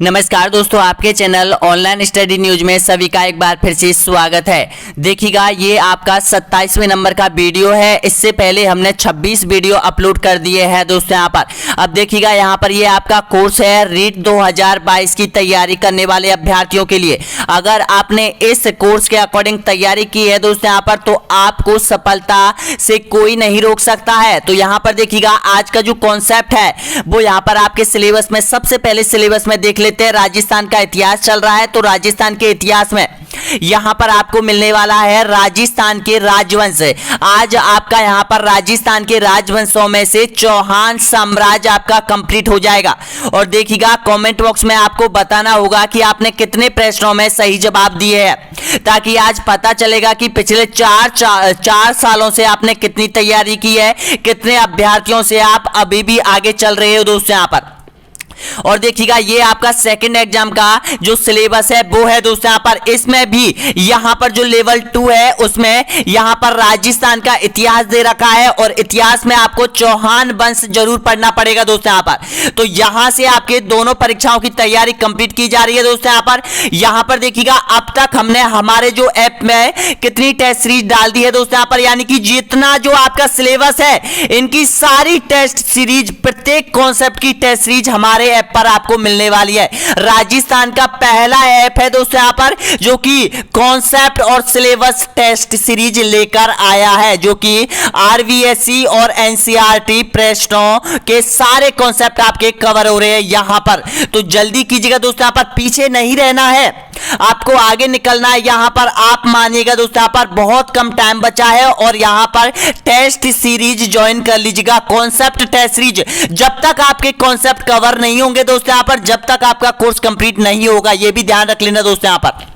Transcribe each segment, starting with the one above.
नमस्कार दोस्तों, आपके चैनल ऑनलाइन स्टडी न्यूज में सभी का एक बार फिर से स्वागत है। देखिएगा, ये आपका 27वें नंबर का वीडियो है। इससे पहले हमने 26 वीडियो अपलोड कर दिए हैं दोस्तों। यहाँ पर अब देखिएगा, यहाँ पर ये आपका कोर्स है रीट 2022 की तैयारी करने वाले अभ्यर्थियों के लिए। अगर आपने इस कोर्स के अकॉर्डिंग तैयारी की है दोस्तों यहाँ पर, तो आपको सफलता से कोई नहीं रोक सकता है। तो यहाँ पर देखिएगा, आज का जो कॉन्सेप्ट है वो यहाँ पर आपके सिलेबस में, सबसे पहले सिलेबस में देख लेते हैं। राजस्थान का इतिहास चल रहा है, तो राजस्थान के इतिहास में यहां पर आपको मिलने वाला है राजस्थान के राजवंश। आज आपका यहां पर राजस्थान के राजवंशों में से चौहान साम्राज्य आपका कंप्लीट हो जाएगा। और देखिएगा, कमेंट बॉक्स में आपको बताना होगा कि आपने कितने प्रश्नों में सही जवाब दिए हैं, ताकि आज पता चलेगा कि पिछले चार सालों से आपने कितनी तैयारी की है, कितने अभ्यर्थियों से आप अभी भी आगे चल रहे हो दोस्तों यहाँ पर। और देखिएगा, ये आपका सेकंड एग्जाम का जो सिलेबस है वो है दोस्तों यहाँ पर। इसमें भी यहाँ पर जो लेवल 2 है उसमें यहाँ पर राजस्थान का इतिहास दे रखा है, और इतिहास में आपको चौहान वंश जरूर पढ़ना पड़ेगा दोस्तों यहाँ पर। तो यहां से आपके दोनों परीक्षाओं की तैयारी कंप्लीट की जा रही है दोस्तों यहाँ पर। यहाँ पर देखिएगा, अब तक हमने हमारे जो ऐप में कितनी टेस्ट सीरीज डाल दी है दोस्तों यहाँ पर, यानी कि जितना जो आपका सिलेबस है इनकी सारी टेस्ट सीरीज, प्रत्येक कॉन्सेप्ट की टेस्ट सीरीज हमारे ऐप पर आपको मिलने वाली है। राजस्थान का पहला ऐप है दोस्तों यहाँ पर जो कि कॉन्सेप्ट और सिलेबस टेस्ट सीरीज लेकर आया है, जो कि आरवीएससी और एनसीईआरटी प्रश्नों के सारे कॉन्सेप्ट आपके कवर हो रहे हैं यहाँ पर। तो जल्दी कीजिएगा दोस्तों, यहाँ पर पीछे नहीं रहना है, आपको आगे निकलना है। यहाँ पर आप मानिएगा दोस्तों, यहाँ पर बहुत कम टाइम बचा है, और यहाँ पर टेस्ट सीरीज ज्वाइन कर लीजिएगा। कॉन्सेप्ट टेस्ट सीरीज, जब तक आपके कॉन्सेप्ट कवर नहीं होंगे दोस्तों यहाँ पर, जब तक आपका कोर्स कंप्लीट नहीं होगा, ये भी ध्यान रख लेना दोस्तों यहाँ पर।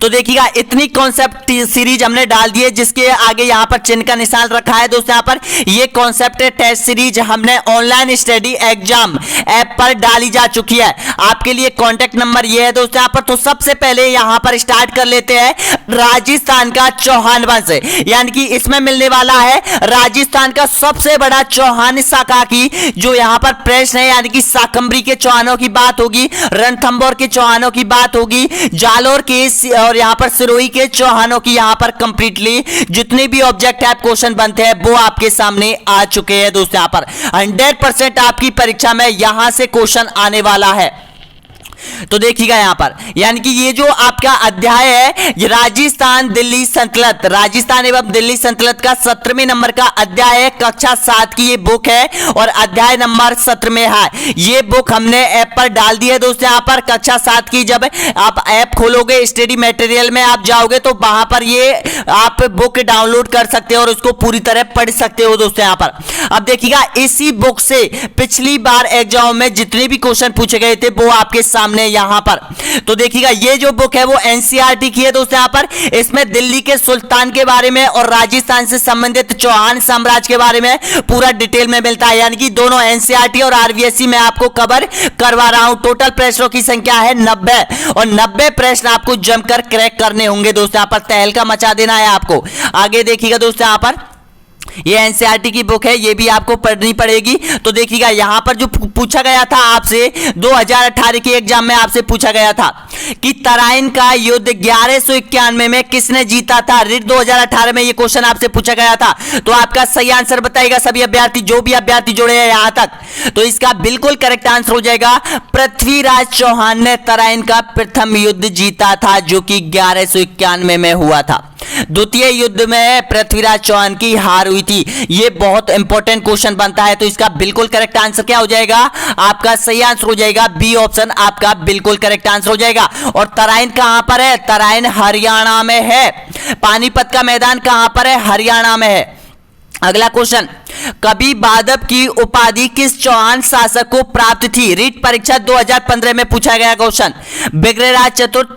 तो देखिएगा, इतनी कॉन्सेप्ट सीरीज हमने डाल दी है, जिसके आगे यहां पर चिन्ह का निशान रखा है दोस्तों यहाँ पर। ये कॉन्सेप्ट टेस्ट सीरीज हमने ऑनलाइन स्टडी एग्जाम ऐप पर डाली जा चुकी है। आपके लिए कांटेक्ट नंबर ये है दोस्तों यहाँ पर। तो सबसे पहले यहां पर स्टार्ट कर लेते हैं राजस्थान का चौहान वंश, यानी कि इसमें मिलने वाला है राजस्थान का सबसे बड़ा चौहान शाखा की जो यहां पर प्रश्न है, यानी कि शाकंभरी के चौहानों की बात होगी, रणथंभौर के चौहानों की बात होगी, जालोर के और यहां पर सिरोही के चौहानों की यहां पर कंप्लीटली जितने भी ऑब्जेक्ट टाइप क्वेश्चन बनते हैं वो आपके सामने आ चुके हैं दोस्तों यहाँ पर। 100% आपकी परीक्षा में यहां से क्वेश्चन आने वाला है। तो देखिएगा यहाँ पर, यानी कि ये जो आपका अध्याय है राजस्थान दिल्ली संतलत, राजस्थान एवं दिल्ली संतलत का 17वें नंबर का अध्याय है, कक्षा 7 की ये बुक है, और अध्याय नंबर 17 में है। ये बुक हमने ऐप पर डाल दी है दोस्तों यहाँ पर, कक्षा 7 की। जब आप ऐप खोलोगे, स्टडी मटेरियल में आप जाओगे, तो वहां पर ये आप बुक डाउनलोड कर सकते हो और उसको पूरी तरह पढ़ सकते हो दोस्तों यहाँ पर। अब देखिएगा, इसी बुक से पिछली बार एग्जाम में जितने भी क्वेश्चन पूछे गए थे वो आपके सामने यहां पर। तो देखिएगा, ये जो बुक है वो एनसीईआरटी की है दोस्तों यहाँ पर। इसमें दिल्ली के सुल्तान के बारे में और राजस्थान से संबंधित चौहान साम्राज्य के बारे में पूरा डिटेल में मिलता है, यानी कि दोनों एनसीईआरटी और आरवीएससी में आपको कवर करवा रहा हूं। टोटल प्रश्नों की संख्या है 90, और 90 प्रश्न आपको जमकर क्रैक करने होंगे दोस्तों यहाँ पर। तहलका मचा देना है आपको। आगे देखिएगा दोस्तों यहाँ पर, ये एनसीईआरटी की बुक है, ये भी आपको पढ़नी पड़ेगी। तो देखिएगा, यहां पर जो पूछा गया था आपसे 2018 के एग्जाम में, आपसे पूछा गया था कि तराइन का युद्ध 1191 में किसने जीता था। रीट 2018 में ये क्वेश्चन आपसे पूछा गया था। तो आपका सही आंसर बताइएगा सभी अभ्यर्थी, जो भी अभ्यर्थी जुड़े हैं यहां तक। तो इसका बिल्कुल करेक्ट आंसर हो जाएगा, पृथ्वीराज चौहान ने तराइन का प्रथम युद्ध जीता था, जो कि 1191 में हुआ था। द्वितीय युद्ध में पृथ्वीराज चौहान की हार हुई थी। ये बहुत इंपॉर्टेंट क्वेश्चन बनता है। तो इसका बिल्कुल करेक्ट आंसर क्या हो जाएगा, आपका सही आंसर हो जाएगा बी ऑप्शन, आपका बिल्कुल करेक्ट आंसर हो जाएगा। और तराइन कहां पर है, तराइन हरियाणा में है। पानीपत का मैदान कहां पर है, हरियाणा में है। अगला क्वेश्चन, कवि बादब की उपाधि किस चौहान शासक को प्राप्त थी। रीट परीक्षा 2015 में पूछा गया क्वेश्चन। बिग्रहराज चतुर्थ,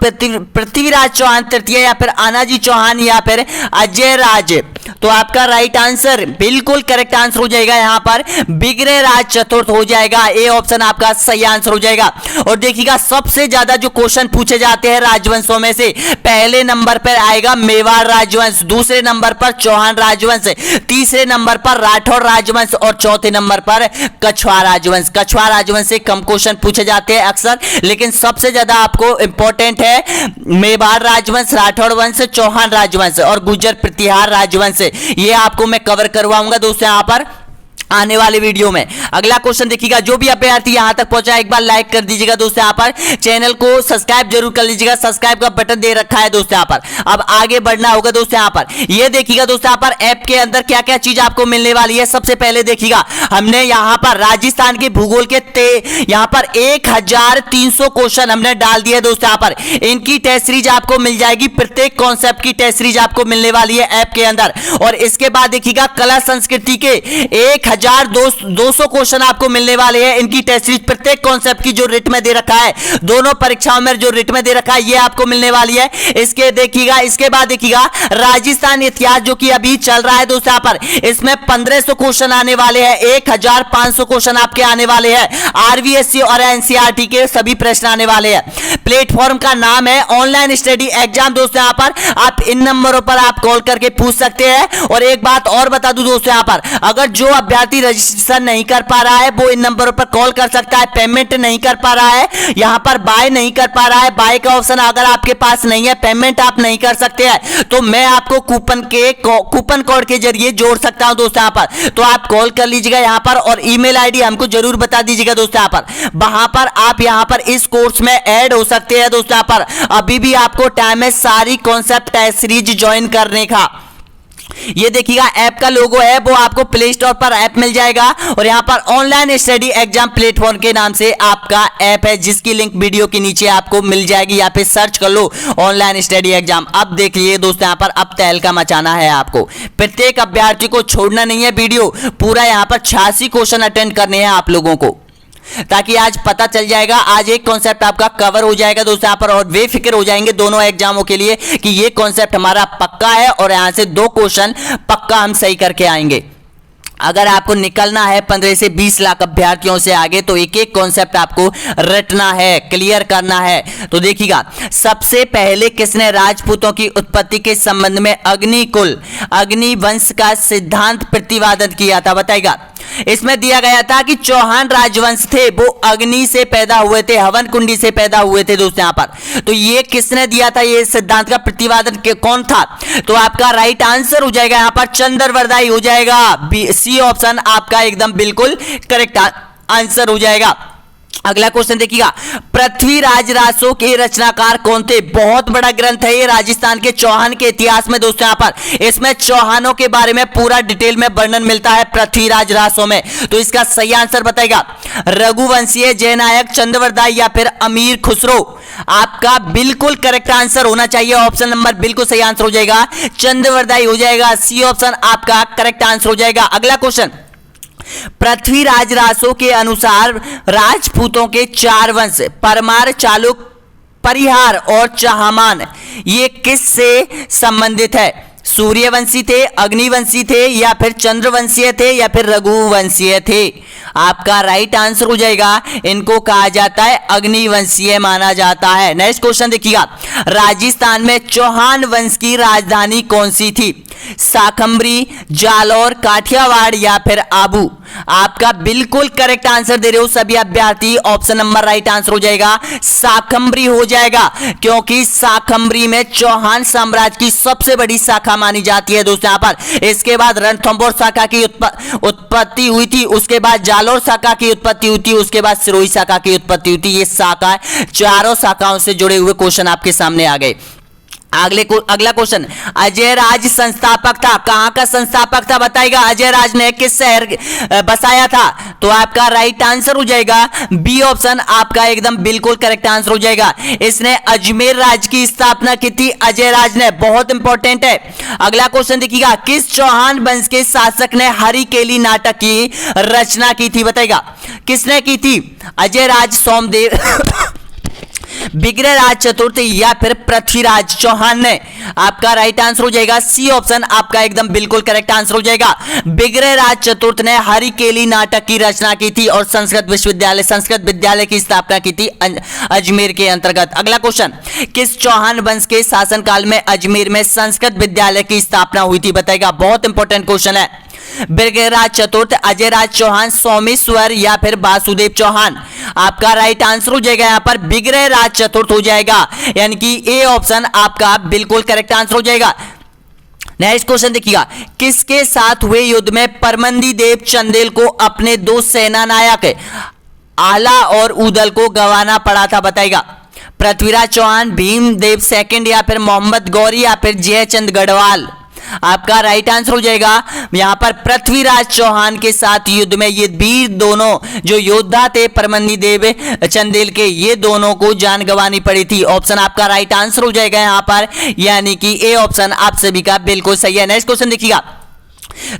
पृथ्वीराज चौहान तृतीय, या फिर आनाजी चौहान, या फिर अजय राज। तो आपका राइट आंसर, बिल्कुल करेक्ट आंसर हो जाएगा यहाँ पर विग्रहराज चतुर्थ हो जाएगा। ए ऑप्शन आपका सही आंसर हो जाएगा। और देखिएगा सबसे ज्यादा जो क्वेश्चन पूछे जाते हैं राजवंशों में से, पहले नंबर पर आएगा मेवाड़ राजवंश, दूसरे नंबर पर चौहान राजवंश, तीसरे नंबर पर राठौर राजवंश और चौथे नंबर पर कछवाहा राजवंश। कछवाहा राजवंश से कम क्वेश्चन पूछे जाते हैं अक्सर, लेकिन सबसे ज्यादा आपको इंपॉर्टेंट है मेवाड़ राजवंश, राठौर वंश, चौहान राजवंश और गुर्जर प्रतिहार राजवंश। ये आपको मैं कवर करवाऊंगा दोस्तों यहां पर आने वाले वीडियो में। अगला क्वेश्चन देखिएगा, जो भी अभ्यर्थी यहां तक पहुंचा एक बार लाइक कर दीजिएगा दोस्तों, यहां पर चैनल को सब्सक्राइब जरूर कर लीजिएगा, सब्सक्राइब का बटन दे रखा है दोस्तों यहां पर। अब आगे बढ़ना होगा दोस्तों यहां पर। ये देखिएगा दोस्तों यहां पर ऐप के अंदर क्या क्या चीज आपको मिलने वाली है। सबसे पहले देखिएगा हमने यहां पर राजस्थान के भूगोल के यहां पर 1300 क्वेश्चन हमने डाल दिए दोस्तों यहां पर। इनकी टेस्ट सीरीज आपको मिल जाएगी, प्रत्येक कॉन्सेप्ट की टेस्ट सीरीज आपको मिलने वाली है ऐप के अंदर। और इसके बाद देखिएगा कला संस्कृति के 1200 क्वेश्चन आपको मिलने वाले हैं, इनकी टेस्ट सीरीज प्रत्येक कॉन्सेप्ट की जो रिट में दे रखा है, दोनों परीक्षाओं में जो रिट में दे रखा है ये आपको मिलने वाली है। इसके देखिएगा, इसके बाद देखिएगा राजस्थान इतिहास जो कि अभी चल रहा है दोस्तों यहां पर, इसमें 1500 क्वेश्चन आने वाले हैं, 1500 क्वेश्चन आपके आने वाले हैं। आरवीएससी और एनसीईआरटी के सभी प्रश्न आने वाले हैं। प्लेटफॉर्म का नाम है ऑनलाइन स्टडी एग्जाम दोस्तों यहां पर। आप इन नंबरों पर आप कॉल करके पूछ सकते हैं। और एक बात और बता दूं दोस्तों यहां पर, अगर जो अभ्यर्थी रजिस्ट्रेशन नहीं कर पा रहा है वो इन नंबरों पर कॉल कर सकता है। पेमेंट नहीं कर पा रहा है, यहां पर बाय नहीं कर पा रहा है, बाय का ऑप्शन अगर आपके पास नहीं है, पेमेंट आप नहीं कर सकते हैं, तो मैं आपको कूपन कोड के जरिए जोड़ सकता हूं दोस्तों यहां पर। तो आप कॉल कर लीजिएगा यहां पर और ईमेल आईडी हमको जरूर बता दीजिएगा दोस्तों यहां पर। वहां पर आप यहां पर इस कोर्स में ऐड हो सकते हैं दोस्तों यहां पर। अभी भी आपको टाइम है सारी कॉन्सेप्ट टेस्ट सीरीज ज्वाइन करने का। ये देखिएगा ऐप का लोगो है, वो आपको प्ले स्टोर पर ऐप मिल जाएगा। और यहां पर ऑनलाइन स्टडी एग्जाम प्लेटफॉर्म के नाम से आपका ऐप है, जिसकी लिंक वीडियो के नीचे आपको मिल जाएगी। यहाँ पे सर्च कर लो ऑनलाइन स्टडी एग्जाम। अब देख लीजिए दोस्तों यहां पर अब तहलका मचाना है आपको। प्रत्येक अभ्यर्थी को छोड़ना नहीं है वीडियो पूरा, यहां पर 86 क्वेश्चन अटेंड करने हैं आप लोगों को, ताकि आज पता चल जाएगा, आज एक कॉन्सेप्ट आपका कवर हो जाएगा दोस्तों यहां पर। और बेफिक्र हो जाएंगे दोनों एग्जामों के लिए कि ये कॉन्सेप्ट हमारा पक्का है और यहां से 2 क्वेश्चन पक्का हम सही करके आएंगे। अगर आपको निकलना है 15 से 20 लाख अभ्यर्थियों से आगे, तो एक एक कॉन्सेप्ट आपको रटना है, क्लियर करना है। तो देखिएगा सबसे पहले किसने राजपूतों की उत्पत्ति के संबंध में अग्निवंश का सिद्धांत प्रतिपादन किया था, बताइएगा। इसमें दिया गया था कि चौहान राजवंश थे वो अग्नि से पैदा हुए थे, हवन कुंडी से पैदा हुए थे दोस्तों यहां पर। तो ये किसने दिया था, ये सिद्धांत का प्रतिपादन कौन था? तो आपका राइट आंसर हो जाएगा यहां पर चंद्रवरदाई हो जाएगा। सी ऑप्शन आपका एकदम बिल्कुल करेक्ट आंसर हो जाएगा। अगला क्वेश्चन देखिएगा, पृथ्वीराज रासो के रचनाकार कौन थे? बहुत बड़ा ग्रंथ है ये राजस्थान के चौहान के इतिहास में दोस्तों यहां पर। इसमें चौहानों के बारे में पूरा डिटेल में वर्णन मिलता है पृथ्वीराज रासो में। तो इसका सही आंसर बताएगा रघुवंशीय, जयनायक, चंद्रवरदाई या फिर अमीर खुसरो। आपका बिल्कुल करेक्ट आंसर होना चाहिए, ऑप्शन नंबर बिल्कुल सही आंसर हो जाएगा, चंद्रवरदाई हो जाएगा। सी ऑप्शन आपका करेक्ट आंसर हो जाएगा। अगला क्वेश्चन, पृथ्वीराज रासो के अनुसार राजपूतों के 4 वंश परमार, चालुक, परिहार और चहामान ये किससे संबंधित है? सूर्यवंशी थे, अग्निवंशी थे या फिर चंद्रवंशीय थे या फिर रघुवंशीय थे? आपका राइट आंसर हो जाएगा, इनको कहा जाता है अग्निवंशीय माना जाता है। नेक्स्ट क्वेश्चन देखिएगा, राजस्थान में चौहान वंश की राजधानी कौन सी थी? शाकंभरी, जालौर, काठियावाड़ या फिर आबू? आपका बिल्कुल करेक्ट आंसर दे रहे हो सभी अभ्यर्थी, ऑप्शन नंबर राइट आंसर हो जाएगा, शाकंभरी हो जाएगा। क्योंकि शाकंभरी में चौहान साम्राज्य की सबसे बड़ी शाखा मानी जाती है दोस्तों यहां पर। इसके बाद रणथंभौर शाखा की उत्पत्ति हुई थी, उसके बाद जालौर शाखा की उत्पत्ति हुई थी, उसके बाद सिरोही शाखा की उत्पत्ति हुई थी। ये शाखा चारों शाखाओं से जुड़े हुए क्वेश्चन आपके सामने आ गए। अगला क्वेश्चन, अजय राज संस्थापक था, कहां का संस्थापक था बताएगा? अजय राज ने किस शहर बसाया था? तो आपका राइट आंसर हो जाएगा बी ऑप्शन आपका एकदम बिल्कुल करेक्ट आंसर हो जाएगा। इसने अजमेर राज्य की स्थापना की थी अजय राज ने, बहुत इंपॉर्टेंट है। अगला क्वेश्चन देखिएगा, किस चौहान वंश के शासक ने हरिकेली नाटक की रचना की थी बताएगा? किसने की थी? अजय राज, सोमदेव बिग्रहराज चतुर्थ या फिर पृथ्वीराज चौहान ने? आपका राइट आंसर हो जाएगा सी ऑप्शन आपका एकदम बिल्कुल करेक्ट आंसर हो जाएगा। बिग्रहराज चतुर्थ ने हरिकेली नाटक की रचना की थी और संस्कृत विद्यालय की स्थापना की थी अजमेर के अंतर्गत। अगला क्वेश्चन, किस चौहान वंश के शासनकाल में अजमेर में संस्कृत विद्यालय की स्थापना हुई थी? बताएगा, बहुत इंपॉर्टेंट क्वेश्चन है। बिग्रहराज चतुर्थ, अजयराज चौहान, सोमेश्वर या फिर वासुदेव चौहान? आपका राइट आंसर हो जाएगा यहां पर बिग्रहराज चतुर्थ हो जाएगा, यानी कि ए ऑप्शन आपका बिल्कुल करेक्ट आंसर हो जाएगा। नेक्स्ट क्वेश्चन देखिएगा, किसके साथ हुए युद्ध में परमंदी देव चंदेल को अपने दो सेना नायक आला और उदल को गंवाना पड़ा था? बताएगा, पृथ्वीराज चौहान, भीमदेव सेकंड या फिर मोहम्मद गौरी या फिर जयचंद गढ़वाल? आपका राइट आंसर हो जाएगा यहां पर पृथ्वीराज चौहान के साथ युद्ध में ये वीर दोनों जो योद्धा थे परमंदी देव चंदेल के, ये दोनों को जान गंवानी पड़ी थी। ऑप्शन आपका राइट आंसर हो जाएगा यहां पर, यानी कि ए ऑप्शन आप सभी का बिल्कुल सही है। नेक्स्ट क्वेश्चन देखिएगा,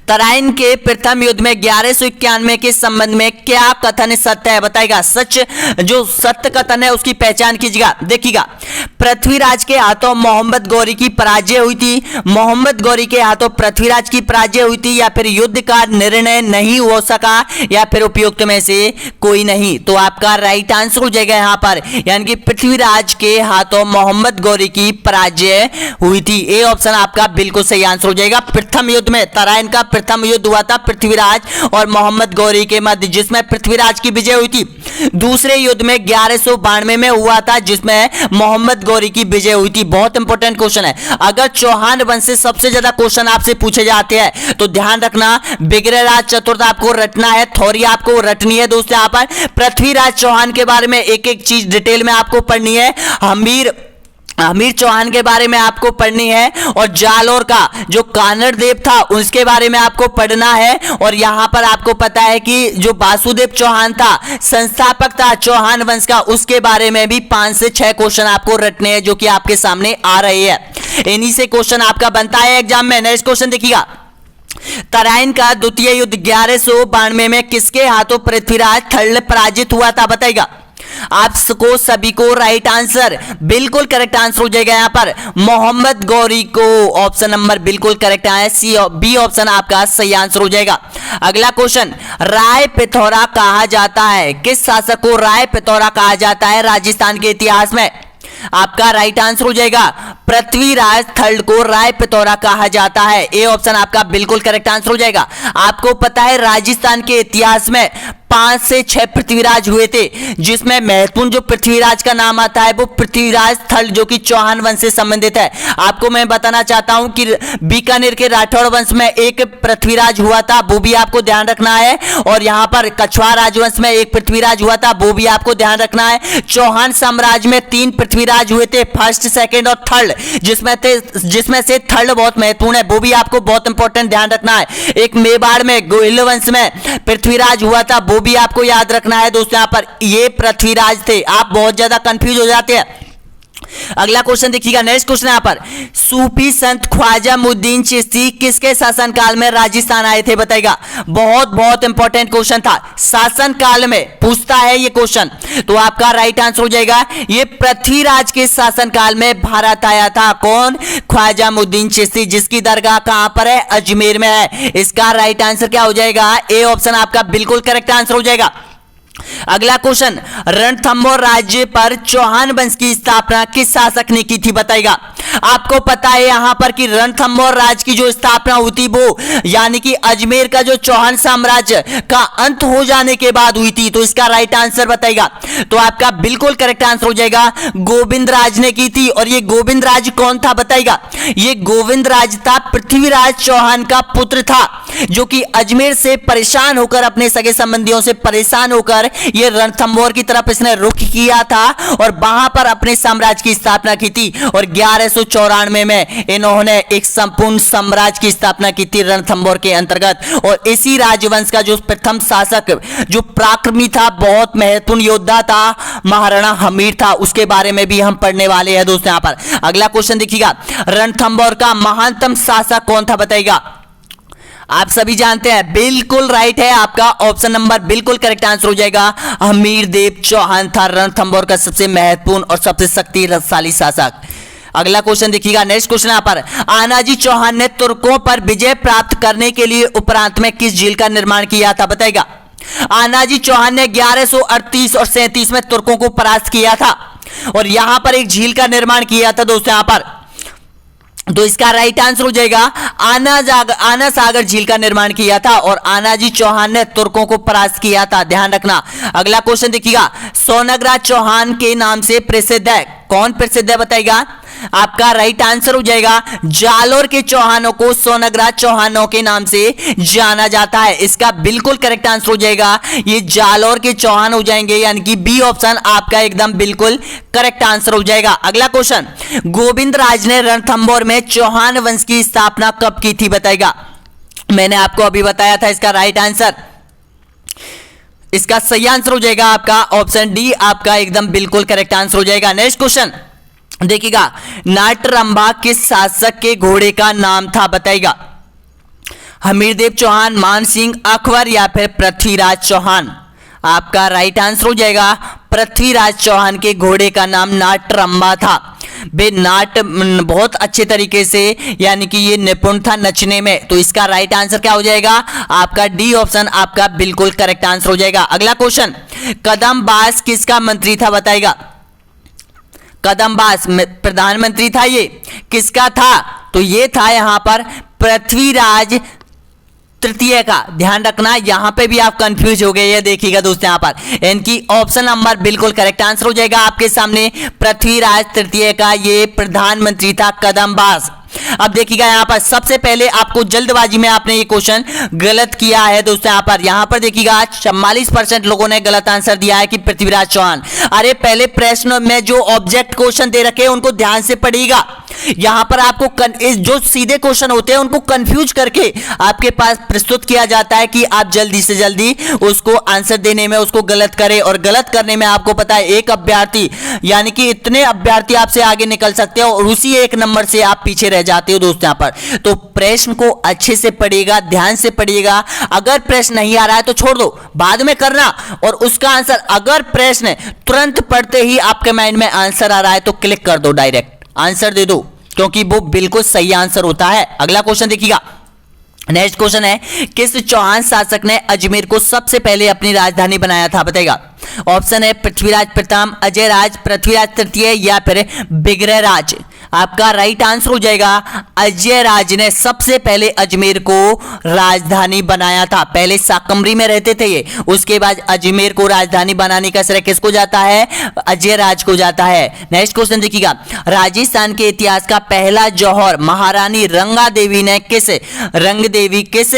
तराइन के प्रथम युद्ध में 1191 के संबंध में क्या कथन सत्य है? बताएगा, सच जो सत्य कथन है उसकी पहचान कीजिएगा। देखिएगा, पृथ्वीराज के हाथों मोहम्मद गौरी की पराजय हुई थी, मोहम्मद गौरी के हाथों पृथ्वीराज की पराजय हुई थी, या फिर युद्ध का निर्णय नहीं हो सका, या फिर उपयुक्त में से कोई नहीं? तो आपका राइट आंसर हो जाएगा यहां पर, यानी कि पृथ्वीराज के हाथों मोहम्मद गौरी की पराजय हुई थी। ए ऑप्शन आपका बिल्कुल सही आंसर हो जाएगा। प्रथम युद्ध में तराइन का प्रथम युद्ध हुआ था पृथ्वीराज और मोहम्मद गौरी के मध्य, जिसमें पृथ्वीराज की विजय हुई थी। दूसरे युद्ध में 1192 में हुआ था, जिसमें मोहम्मद गौरी की विजय हुई थी। बहुत इंपॉर्टेंट क्वेश्चन है, अगर चौहान वंश से सबसे ज्यादा क्वेश्चन आपसे पूछे जाते हैं तो ध्यान रखना, बिग्रहराज चतुर्थ आपको रटना है, थोड़ी आपको रटनी है दोस्तों। यहाँ पर पृथ्वीराज चौहान के बारे में एक एक चीज डिटेल में आपको पढ़नी है, हमीर चौहान के बारे में आपको पढ़नी है, और जालोर का जो कानड़ देव था उसके बारे में आपको पढ़ना है। और यहां पर आपको पता है कि जो वासुदेव चौहान था, संस्थापक था चौहान वंश का, उसके बारे में भी 5 से 6 क्वेश्चन आपको रटने हैं, जो कि आपके सामने आ रहे हैं। इन्हीं से क्वेश्चन आपका बनता है एग्जाम में। नेक्स्ट क्वेश्चन देखिएगा, तराइन का द्वितीय युद्ध 1192 में किसके हाथों पृथ्वीराज थर्ड पराजित हुआ था? बताएगा, आपको सभी को राइट आंसर बिल्कुल करेक्ट आंसर हो जाएगा यहां पर मोहम्मद गौरी को। ऑप्शन नंबर बिल्कुल करेक्ट है, सी बी ऑप्शन आपका सही आंसर हो जाएगा। अगला क्वेश्चन, राय पिथौरा कहा जाता है, किस शासक को राय पिथौरा कहा जाता है राजस्थान के इतिहास में? आपका राइट आंसर हो जाएगा पृथ्वीराज थर्ड को राय पिथौरा कहा जाता है। ए ऑप्शन आपका बिल्कुल करेक्ट आंसर हो जाएगा। आपको पता है राजस्थान के इतिहास में 5 से 6 पृथ्वीराज हुए थे, जिसमें महत्वपूर्ण जो पृथ्वीराज का नाम आता है वो पृथ्वीराज थर्ड, जो कि चौहान वंश से संबंधित है। आपको मैं बताना चाहता हूं कि बीकानेर के राठौड़ वंश में एक पृथ्वीराज हुआ था, वो भी आपको ध्यान रखना है। और यहां पर कछवाड़ राजवंश में एक पृथ्वीराज हुआ था, वो भी आपको ध्यान रखना है। चौहान साम्राज्य में 3 पृथ्वीराज हुए थे, फर्स्ट, सेकेंड और थर्ड, जिसमें से थर्ड बहुत महत्वपूर्ण है, वो भी आपको बहुत इंपॉर्टेंट ध्यान रखना है। एक मेवाड़ में गोहिल वंश में पृथ्वीराज हुआ था, वो भी आपको याद रखना है दोस्तों। यहां पर ये पृथ्वीराज थे, आप बहुत ज्यादा कंफ्यूज हो जाते हैं। अगला क्वेश्चन देखिएगा, नेक्स्ट क्वेश्चन यहां पर, सूफी संत ख्वाजा मुद्दीन चिश्ती किसके शासनकाल में राजस्थान आए थे? बताएगा, बहुत बहुत इंपॉर्टेंट क्वेश्चन था, शासनकाल में पूछता है ये क्वेश्चन, तो आपका राइट आंसर हो जाएगा ये पृथ्वीराज के शासनकाल में भारत आया था। कौन? ख्वाजा मुद्दीन चिश्ती, जिसकी दरगाह कहां पर है? अजमेर में है। इसका राइट आंसर क्या हो जाएगा? ए ऑप्शन आपका बिल्कुल करेक्ट आंसर हो जाएगा। अगला क्वेश्चन, रणथंभौर राज्य पर चौहान वंश की स्थापना किस शासक ने की थी? बताएगा, आपको पता है यहां पर कि रणथंभौर राज्य की जो स्थापना हुई थी वो यानी कि अजमेर का जो चौहान साम्राज्य का अंत हो जाने के बाद हुई थी। तो इसका राइट आंसर बताएगा, तो आपका बिल्कुल करेक्ट आंसर हो जाएगा गोविंद राज ने की थी। और ये गोविंद राज कौन था? बताएगा, ये गोविंद राज था पृथ्वीराज चौहान का पुत्र था, जो कि अजमेर से परेशान होकर, अपने सगे संबंधियों से परेशान होकर ये रणथंभौर की तरफ इसने रुख किया था और वहां पर अपने साम्राज्य की स्थापना की थी। और 1194 में इन्होंने एक संपूर्ण साम्राज्य की स्थापना की थी रणथंभौर के अंतर्गत। और इसी राजवंश का जो प्रथम शासक, जो पराक्रमी था, बहुत महत्वपूर्ण योद्धा था, महाराणा हमीर था, उसके बारे में भी हम पढ़ने वाले हैं दोस्तों। यहां पर अगला क्वेश्चन देखिएगा, रणथंभौर का महानतम शासक कौन था? बताइएगा, आप सभी जानते हैं, बिल्कुल राइट है आपका ऑप्शन नंबर, बिल्कुल करेक्ट आंसर हो जाएगा। हमीरदेव चौहान था रणथंभौर का सबसे महत्वपूर्ण और सबसे शक्तिशाली शासक। अगला क्वेश्चन देखिएगा, नेक्स्ट क्वेश्चन यहाँ पर, आनाजी चौहान ने तुर्कों पर विजय प्राप्त करने के लिए उपरांत में किस झील का निर्माण किया था, बताएगा। आनाजी चौहान ने 1138 और 37 में तुर्कों को परास्त किया था और यहां पर एक झील का निर्माण किया था दोस्तों यहां पर। तो इसका राइट आंसर हो जाएगा आना सागर झील का निर्माण किया था और आनाजी चौहान ने तुर्कों को परास्त किया था, ध्यान रखना। अगला क्वेश्चन देखिएगा, सोनग्रा चौहान के नाम से प्रसिद्ध है, कौन प्रसिद्ध है बताएगा। आपका राइट आंसर हो जाएगा, जालोर के चौहानों को सोनग्रा चौहानों के नाम से जाना जाता है। इसका बिल्कुल करेक्ट आंसर हो जाएगा, ये जालोर के चौहान हो जाएंगे, यानी कि बी ऑप्शन आपका एकदम बिल्कुल करेक्ट आंसर हो जाएगा। अगला क्वेश्चन, गोविंद राज ने रणथंभौर में चौहान वंश की स्थापना कब की थी, बताएगा। मैंने आपको अभी बताया था इसका राइट आंसर, इसका सही आंसर हो जाएगा आपका ऑप्शन डी, आपका एकदम बिल्कुल करेक्ट आंसर हो जाएगा। नेक्स्ट क्वेश्चन देखिएगा, नाटरंभा किस शासक के घोड़े का नाम था, बताएगा। हमीरदेव चौहान, मान सिंह, अकबर या फिर पृथ्वीराज चौहान। आपका राइट आंसर हो जाएगा, पृथ्वीराज चौहान के घोड़े का नाम नाटरंभा था। बे नाट बहुत अच्छे तरीके से, यानी कि ये निपुण था नचने में, तो इसका राइट आंसर क्या हो जाएगा आपका डी ऑप्शन, आपका बिल्कुल करेक्ट आंसर हो जाएगा। अगला क्वेश्चन, कदमबास किसका मंत्री था, बताएगा। कदमबास प्रधानमंत्री था, ये किसका था, तो ये था यहां पर पृथ्वीराज तृतीय का। ध्यान रखना, यहां पे भी आप कंफ्यूज हो गए, ये देखिएगा दोस्तों यहां पर इनकी ऑप्शन नंबर बिल्कुल करेक्ट आंसर हो जाएगा आपके सामने, पृथ्वीराज तृतीय का ये प्रधानमंत्री था कदमबास। अब देखिएगा यहां पर सबसे पहले आपको जल्दबाजी में आपने ये क्वेश्चन गलत किया है दोस्तों। यहां पर देखिएगा 44% लोगों ने गलत आंसर दिया है कि पृथ्वीराज चौहान। अरे पहले प्रश्न में जो ऑब्जेक्ट क्वेश्चन दे रखे हैं उनको ध्यान से पढ़िएगा। यहां पर आपको जो सीधे क्वेश्चन होते हैं उनको कंफ्यूज करके आपके पास प्रस्तुत किया जाता है कि आप जल्दी से जल्दी उसको आंसर देने में उसको गलत करें, और गलत करने में आपको पता है एक अभ्यर्थी, यानी कि इतने अभ्यर्थी आपसे आगे निकल सकते हैं और उसी एक नंबर से आप पीछे रह जाते हो दोस्तों। यहां पर तो प्रश्न को अच्छे से पढ़िएगा, ध्यान से पढ़िएगा। अगर प्रश्न नहीं आ रहा है तो छोड़ दो, बाद में करना, और उसका आंसर अगर प्रश्न तुरंत पढ़ते ही आपके माइंड में आंसर आ रहा है तो क्लिक कर दो, डायरेक्ट आंसर दे दो, क्योंकि वो बिल्कुल सही आंसर होता है। अगला क्वेश्चन देखिएगा, नेक्स्ट क्वेश्चन है, किस चौहान शासक ने अजमेर को सबसे पहले अपनी राजधानी बनाया था, बताएगा। ऑप्शन है पृथ्वीराज प्रथम, अजय राज, पृथ्वीराज तृतीय या फिर बिग्रह राज। आपका राइट आंसर हो जाएगा अजय राज ने सबसे पहले अजमेर को राजधानी बनाया था। पहले साकमरी में रहते थे ये, उसके बाद अजमेर को राजधानी बनाने का श्रेय किसको जाता है, अजय राज को जाता है। नेक्स्ट क्वेश्चन देखिएगा, राजस्थान के इतिहास का पहला जौहर महारानी रंगदेवी किस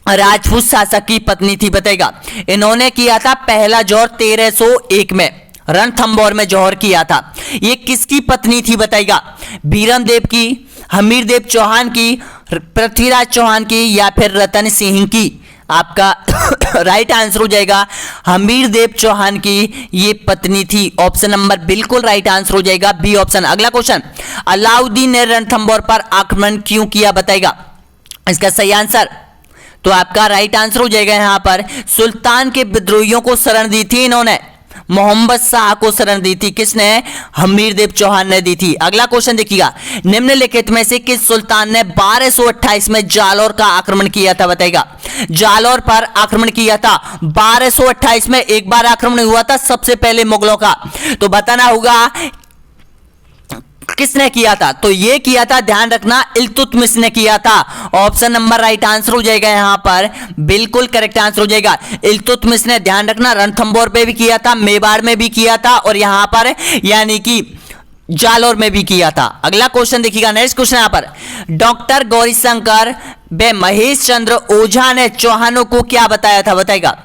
राजपूत शासक की पत्नी थी, बताएगा। इन्होंने किया था पहला जौहर 1301 में, रणथंभौर में जौहर किया था। ये किसकी पत्नी थी, बताएगा। बीरमदेव की, हमीरदेव चौहान की, पृथ्वीराज चौहान की या फिर रतन सिंह की। आपका राइट आंसर हो जाएगा हमीरदेव चौहान की ये पत्नी थी। ऑप्शन नंबर बिल्कुल राइट आंसर हो जाएगा बी ऑप्शन। अगला क्वेश्चन, अलाउद्दीन ने रणथंभौर पर आक्रमण क्यों किया, बताएगा। इसका सही आंसर तो आपका राइट आंसर हो जाएगा यहां पर सुल्तान के विद्रोहियों को शरण दी थी इन्होंने, मोहम्मद शाह को शरण दी थी, किसने, हमीरदेव चौहान ने दी थी। अगला क्वेश्चन देखिएगा, निम्नलिखित में से किस सुल्तान ने 1228 में जालौर का आक्रमण किया था, बताएगा। जालौर पर आक्रमण किया था 1228 में, एक बार आक्रमण हुआ था सबसे पहले मुगलों का, तो बताना होगा किसने किया था। तो ये किया था, ध्यान रखना, इल्तुतमिश ने किया था। ऑप्शन नंबर राइट आंसर हो जाएगा यहां पर बिल्कुल करेक्ट आंसर हो जाएगा इल्तुतमिश ने। ध्यान रखना, रणथंभौर पे भी किया था, मेवाड़ में भी किया था और यहां पर यानी कि जालौर में भी किया था। अगला क्वेश्चन देखिएगा, नेक्स्ट क्वेश्चन यहां पर, डॉक्टर गौरीशंकर व महेश चंद्र ओझा ने चौहानों को क्या बताया था, बताएगा।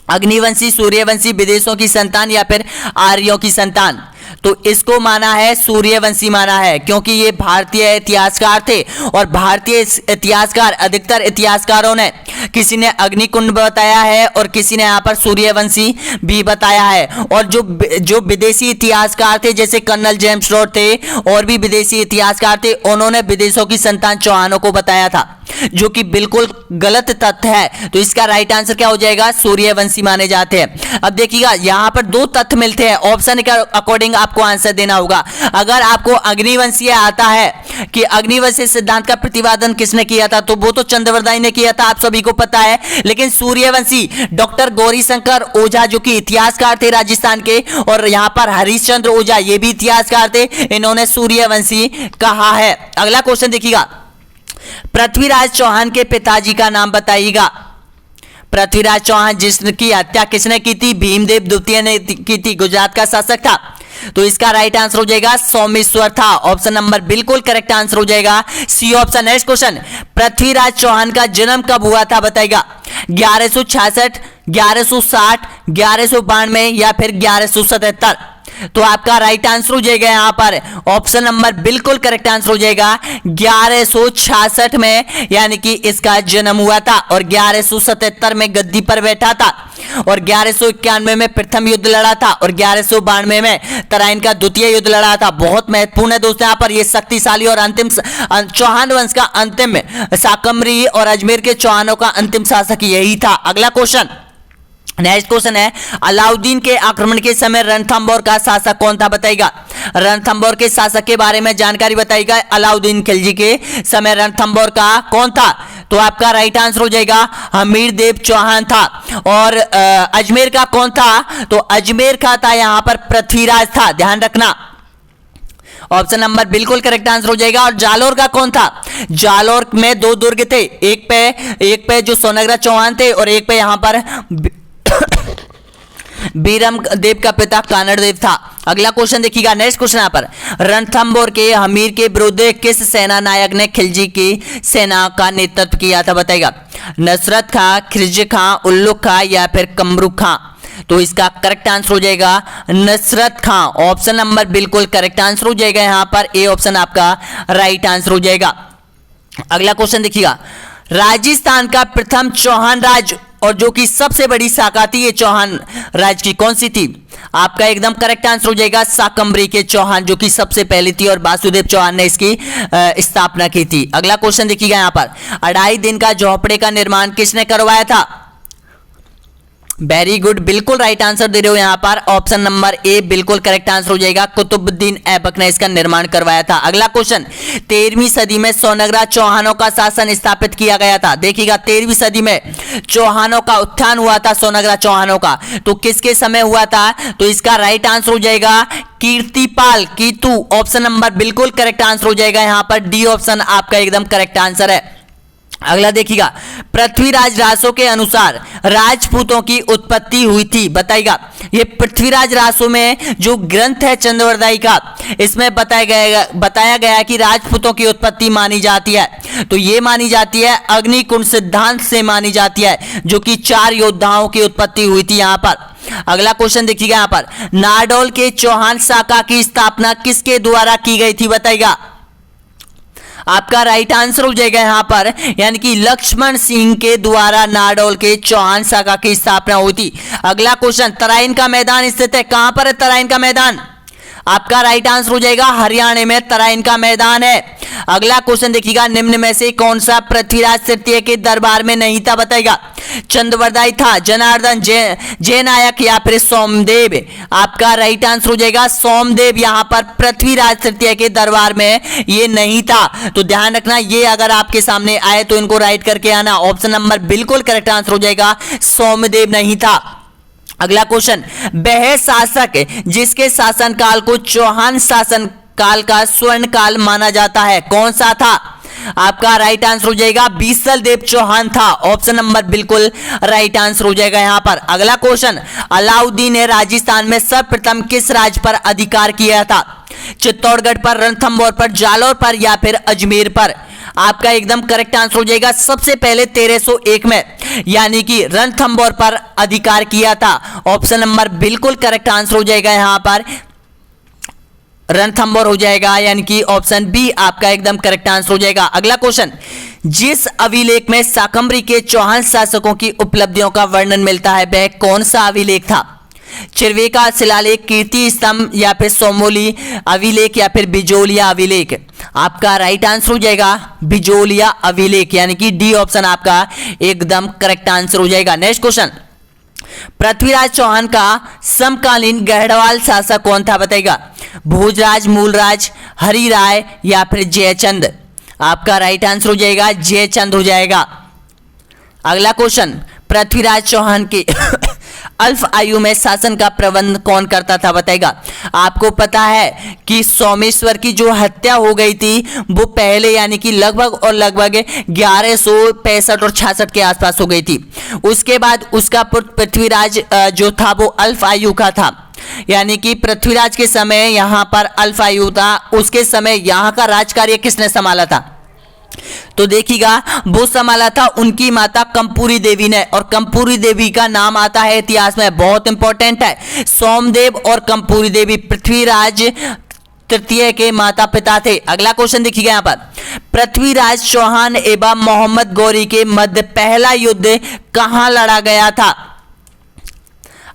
अग्निवंशी, सूर्यवंशी, विदेशों की संतान या फिर आर्यों की संतान। तो इसको माना है सूर्यवंशी माना है, क्योंकि ये भारतीय इतिहासकार थे और भारतीय इतिहासकार, अधिकतर इतिहासकारों ने किसी ने अग्निकुंड बताया है और किसी ने यहाँ पर सूर्यवंशी भी बताया है। और जो विदेशी इतिहासकार थे जैसे कर्नल जेम्स रॉड थे और भी विदेशी इतिहासकार थे, उन्होंने विदेशों की संतान चौहानों को बताया था। जो कि बिल्कुल गलत तथ्य है। तो इसका राइट आंसर क्या हो जाएगा, सूर्यवंशी माने जाते हैं। अब देखिएगा यहां पर दो तथ्य मिलते हैं, ऑप्शन के अकॉर्डिंग आपको आंसर देना होगा। अगर आपको अग्निवंशीय आता है कि अग्निवंशीय सिद्धांत का प्रतिपादन किसने किया था, तो वो तो चंद्रवरदाई ने किया था, आप सभी को पता है। लेकिन सूर्यवंशी डॉक्टर गौरीशंकर ओझा जो कि इतिहासकार थे राजस्थान के, और यहां पर हरिश्चंद्र ओझा ये भी इतिहासकार थे, इन्होंने सूर्यवंशी कहा है। अगला क्वेश्चन देखिएगा, पृथ्वीराज चौहान के पिताजी का नाम बताइएगा। पृथ्वीराज चौहान जिसकी हत्या किसने की थी, भीमदेव द्वितीय ने की थी, गुजरात का शासक था। तो इसका राइट आंसर हो जाएगा सोमेश्वर था। ऑप्शन नंबर बिल्कुल करेक्ट आंसर हो जाएगा C option. Next question, Prithviraj Chauhan का जन्म कब हुआ था बताइएगा। 1166, 1160, 1192 या फिर 1177। तो आपका राइट आंसर हो जाएगा यहां पर ऑप्शन नंबर बिल्कुल करेक्ट आंसर हो जाएगा 1166 में, यानी कि इसका जन्म हुआ था, और 1177 में गद्दी पर बैठा था, और 1191 में प्रथम युद्ध लड़ा था, और 1192 में तराइन का द्वितीय युद्ध लड़ा था। बहुत महत्वपूर्ण है दोस्तों यहां पर ये शक्तिशाली और अंतिम चौहान वंश का अंतिम शाकंभरी और अजमेर के चौहानों का अंतिम शासक यही था। अगला क्वेश्चन, नेक्स्ट क्वेश्चन है, अलाउद्दीन के आक्रमण के समय रणथंभौर का शासक कौन था बताइएगा। रणथंभौर के शासक के बारे में जानकारी बताइएगा। अलाउद्दीन खिलजी के समय रणथंभौर का कौन था, तो आपका राइट आंसर हो जाएगा हमीरदेव चौहान था। और अजमेर का कौन था, तो अजमेर का था यहां पर पृथ्वीराज था, ध्यान रखना। ऑप्शन नंबर बिल्कुल करेक्ट आंसर हो जाएगा। और जालोर का कौन था, जालोर में दो दुर्ग थे, एक पे जो सोनग्रा चौहान थे, और एक पे यहां पर बीरम देव का पिता कानड़ देव था। अगला क्वेश्चन देखिएगा, नेक्स्ट क्वेश्चन यहाँ पर, रणथंभौर के हमीर के विरुद्ध किस सेना नायक ने खिलजी की सेना का नेतृत्व किया था बताइएगा। नसरत खां, खिलजी खां, उल्लुग खां या फिर कमरुख खां। तो इसका करेक्ट आंसर हो जाएगा नसरत खां। ऑप्शन नंबर बिल्कुल करेक्ट आंसर हो जाएगा यहां पर ए ऑप्शन आपका राइट आंसर हो जाएगा। अगला क्वेश्चन देखिएगा, राजस्थान का प्रथम चौहान राज और जो कि सबसे बड़ी शाखा थी ये चौहान राज की कौन सी थी, आपका एकदम करेक्ट आंसर हो जाएगा शाकंभरी के चौहान, जो कि सबसे पहली थी, और वासुदेव चौहान ने इसकी स्थापना की थी। अगला क्वेश्चन देखिएगा यहाँ पर, 2.5 दिन का झोपड़े का निर्माण किसने करवाया था। वेरी गुड, बिल्कुल राइट आंसर दे रहे हो यहां पर ऑप्शन नंबर ए बिल्कुल करेक्ट आंसर हो जाएगा, कुतुबुद्दीन ऐबक ने इसका निर्माण करवाया था। अगला क्वेश्चन, 13वीं सदी में सोनग्रा चौहानों का शासन स्थापित किया गया था। देखिएगा 13वीं सदी में चौहानों का उत्थान हुआ था, सोनग्रा चौहानों का, तो किसके समय हुआ था, तो इसका राइट आंसर हो जाएगा कीर्तिपाल कीतु। ऑप्शन नंबर बिल्कुल करेक्ट आंसर हो जाएगा यहां पर डी ऑप्शन आपका एकदम करेक्ट आंसर है। अगला देखिएगा, पृथ्वीराज रासो के अनुसार राजपूतों की उत्पत्ति हुई थी बताइएगा। ये पृथ्वीराज रासो में जो ग्रंथ है चंद्रवरदाई का, इसमें बताया गया कि राजपूतों की उत्पत्ति मानी जाती है, तो ये मानी जाती है अग्निकुंड सिद्धांत से मानी जाती है, जो कि 4 योद्धाओं की उत्पत्ति हुई थी यहां पर। अगला क्वेश्चन देखिएगा यहां पर, नाडौल के चौहान शाखा की स्थापना किसके द्वारा की गई थी बताइएगा। आपका राइट आंसर हो जाएगा यहां पर, यानी कि लक्ष्मण सिंह के द्वारा नाडौल के चौहान शाखा की स्थापना हुई थी। अगला क्वेश्चन, तराइन का मैदान स्थित है, कहां पर है तराइन का मैदान, आपका राइट आंसर हो जाएगा हरियाणा में तराइन का मैदान है। अगला क्वेश्चन देखिएगा, निम्न में से कौन सा पृथ्वीराज तृतीय के दरबार में नहीं था बताइएगा। चंद्रवरदाई था, जनार्दन जयनायक या फिर सोमदेव। आपका राइट आंसर हो जाएगा सोमदेव, यहां पर पृथ्वीराज तृतीय के दरबार में ये नहीं था। तो ध्यान रखना, ये अगर आपके सामने आए तो इनको राइट करके आना। ऑप्शन नंबर बिल्कुल करेक्ट आंसर हो जाएगा सोमदेव नहीं था। अगला क्वेश्चन, वह शासक जिसके शासनकाल को चौहान शासन काल का स्वर्ण काल माना जाता है, कौन सा था, आपका राइट आंसर हो जाएगा बीसल देव चौहान था। ऑप्शन नंबर बिल्कुल राइट आंसर हो जाएगा यहां पर। अगला क्वेश्चन, अलाउद्दीन ने राजस्थान में सर्वप्रथम किस राज्य पर अधिकार किया था, चित्तौड़गढ़ पर, रणथंभौर पर, जालौर पर या फिर अजमेर पर। आपका एकदम करेक्ट आंसर हो जाएगा सबसे पहले 1301 में, यानी कि रणथंभौर पर अधिकार किया था। ऑप्शन नंबर बिल्कुल करेक्ट आंसर हो जाएगा यहां पर रणथंभौर हो जाएगा, यानी कि ऑप्शन बी आपका एकदम करेक्ट आंसर हो जाएगा। अगला क्वेश्चन, जिस अभिलेख में शाकंभरी के चौहान शासकों की उपलब्धियों का वर्णन मिलता है वह कौन सा अभिलेख था। चिरवे का शिलालेख, कीर्ति स्तंभ या फिर सोमोली अभिलेख या फिर बिजोलिया अभिलेख। आपका राइट आंसर हो जाएगा बिजोलिया अभिलेख, यानी कि डी ऑप्शन आपका एकदम करेक्ट आंसर हो जाएगा। नेक्स्ट क्वेश्चन, पृथ्वीराज चौहान का समकालीन गढ़वाल शासक कौन था बताइएगा? भोजराज, मूलराज, हरिराय या फिर जयचंद। आपका राइट आंसर हो जाएगा जयचंद हो जाएगा। अगला क्वेश्चन, पृथ्वीराज चौहान के अल्प आयु में शासन का प्रबंध कौन करता था बताइएगा? आपको पता है कि सोमेश्वर की जो हत्या हो गई थी वो पहले यानी कि लगभग 1165 और 66 के आसपास हो गई थी। उसके बाद उसका पुत्र पृथ्वीराज जो था वो अल्प आयु का था, यानी कि पृथ्वीराज के समय यहाँ पर अल्प आयु था। उसके समय यहाँ का राजकार्य किसने संभाला था? तो देखिएगा वो संभाला था उनकी माता कंपूरी देवी ने, और कंपूरी देवी का नाम आता है इतिहास में, बहुत इंपॉर्टेंट है। सोमदेव और कंपूरी देवी पृथ्वीराज तृतीय के माता पिता थे। अगला क्वेश्चन देखिएगा यहाँ पर, पृथ्वीराज चौहान एवं मोहम्मद गौरी के मध्य पहला युद्ध कहां लड़ा गया था?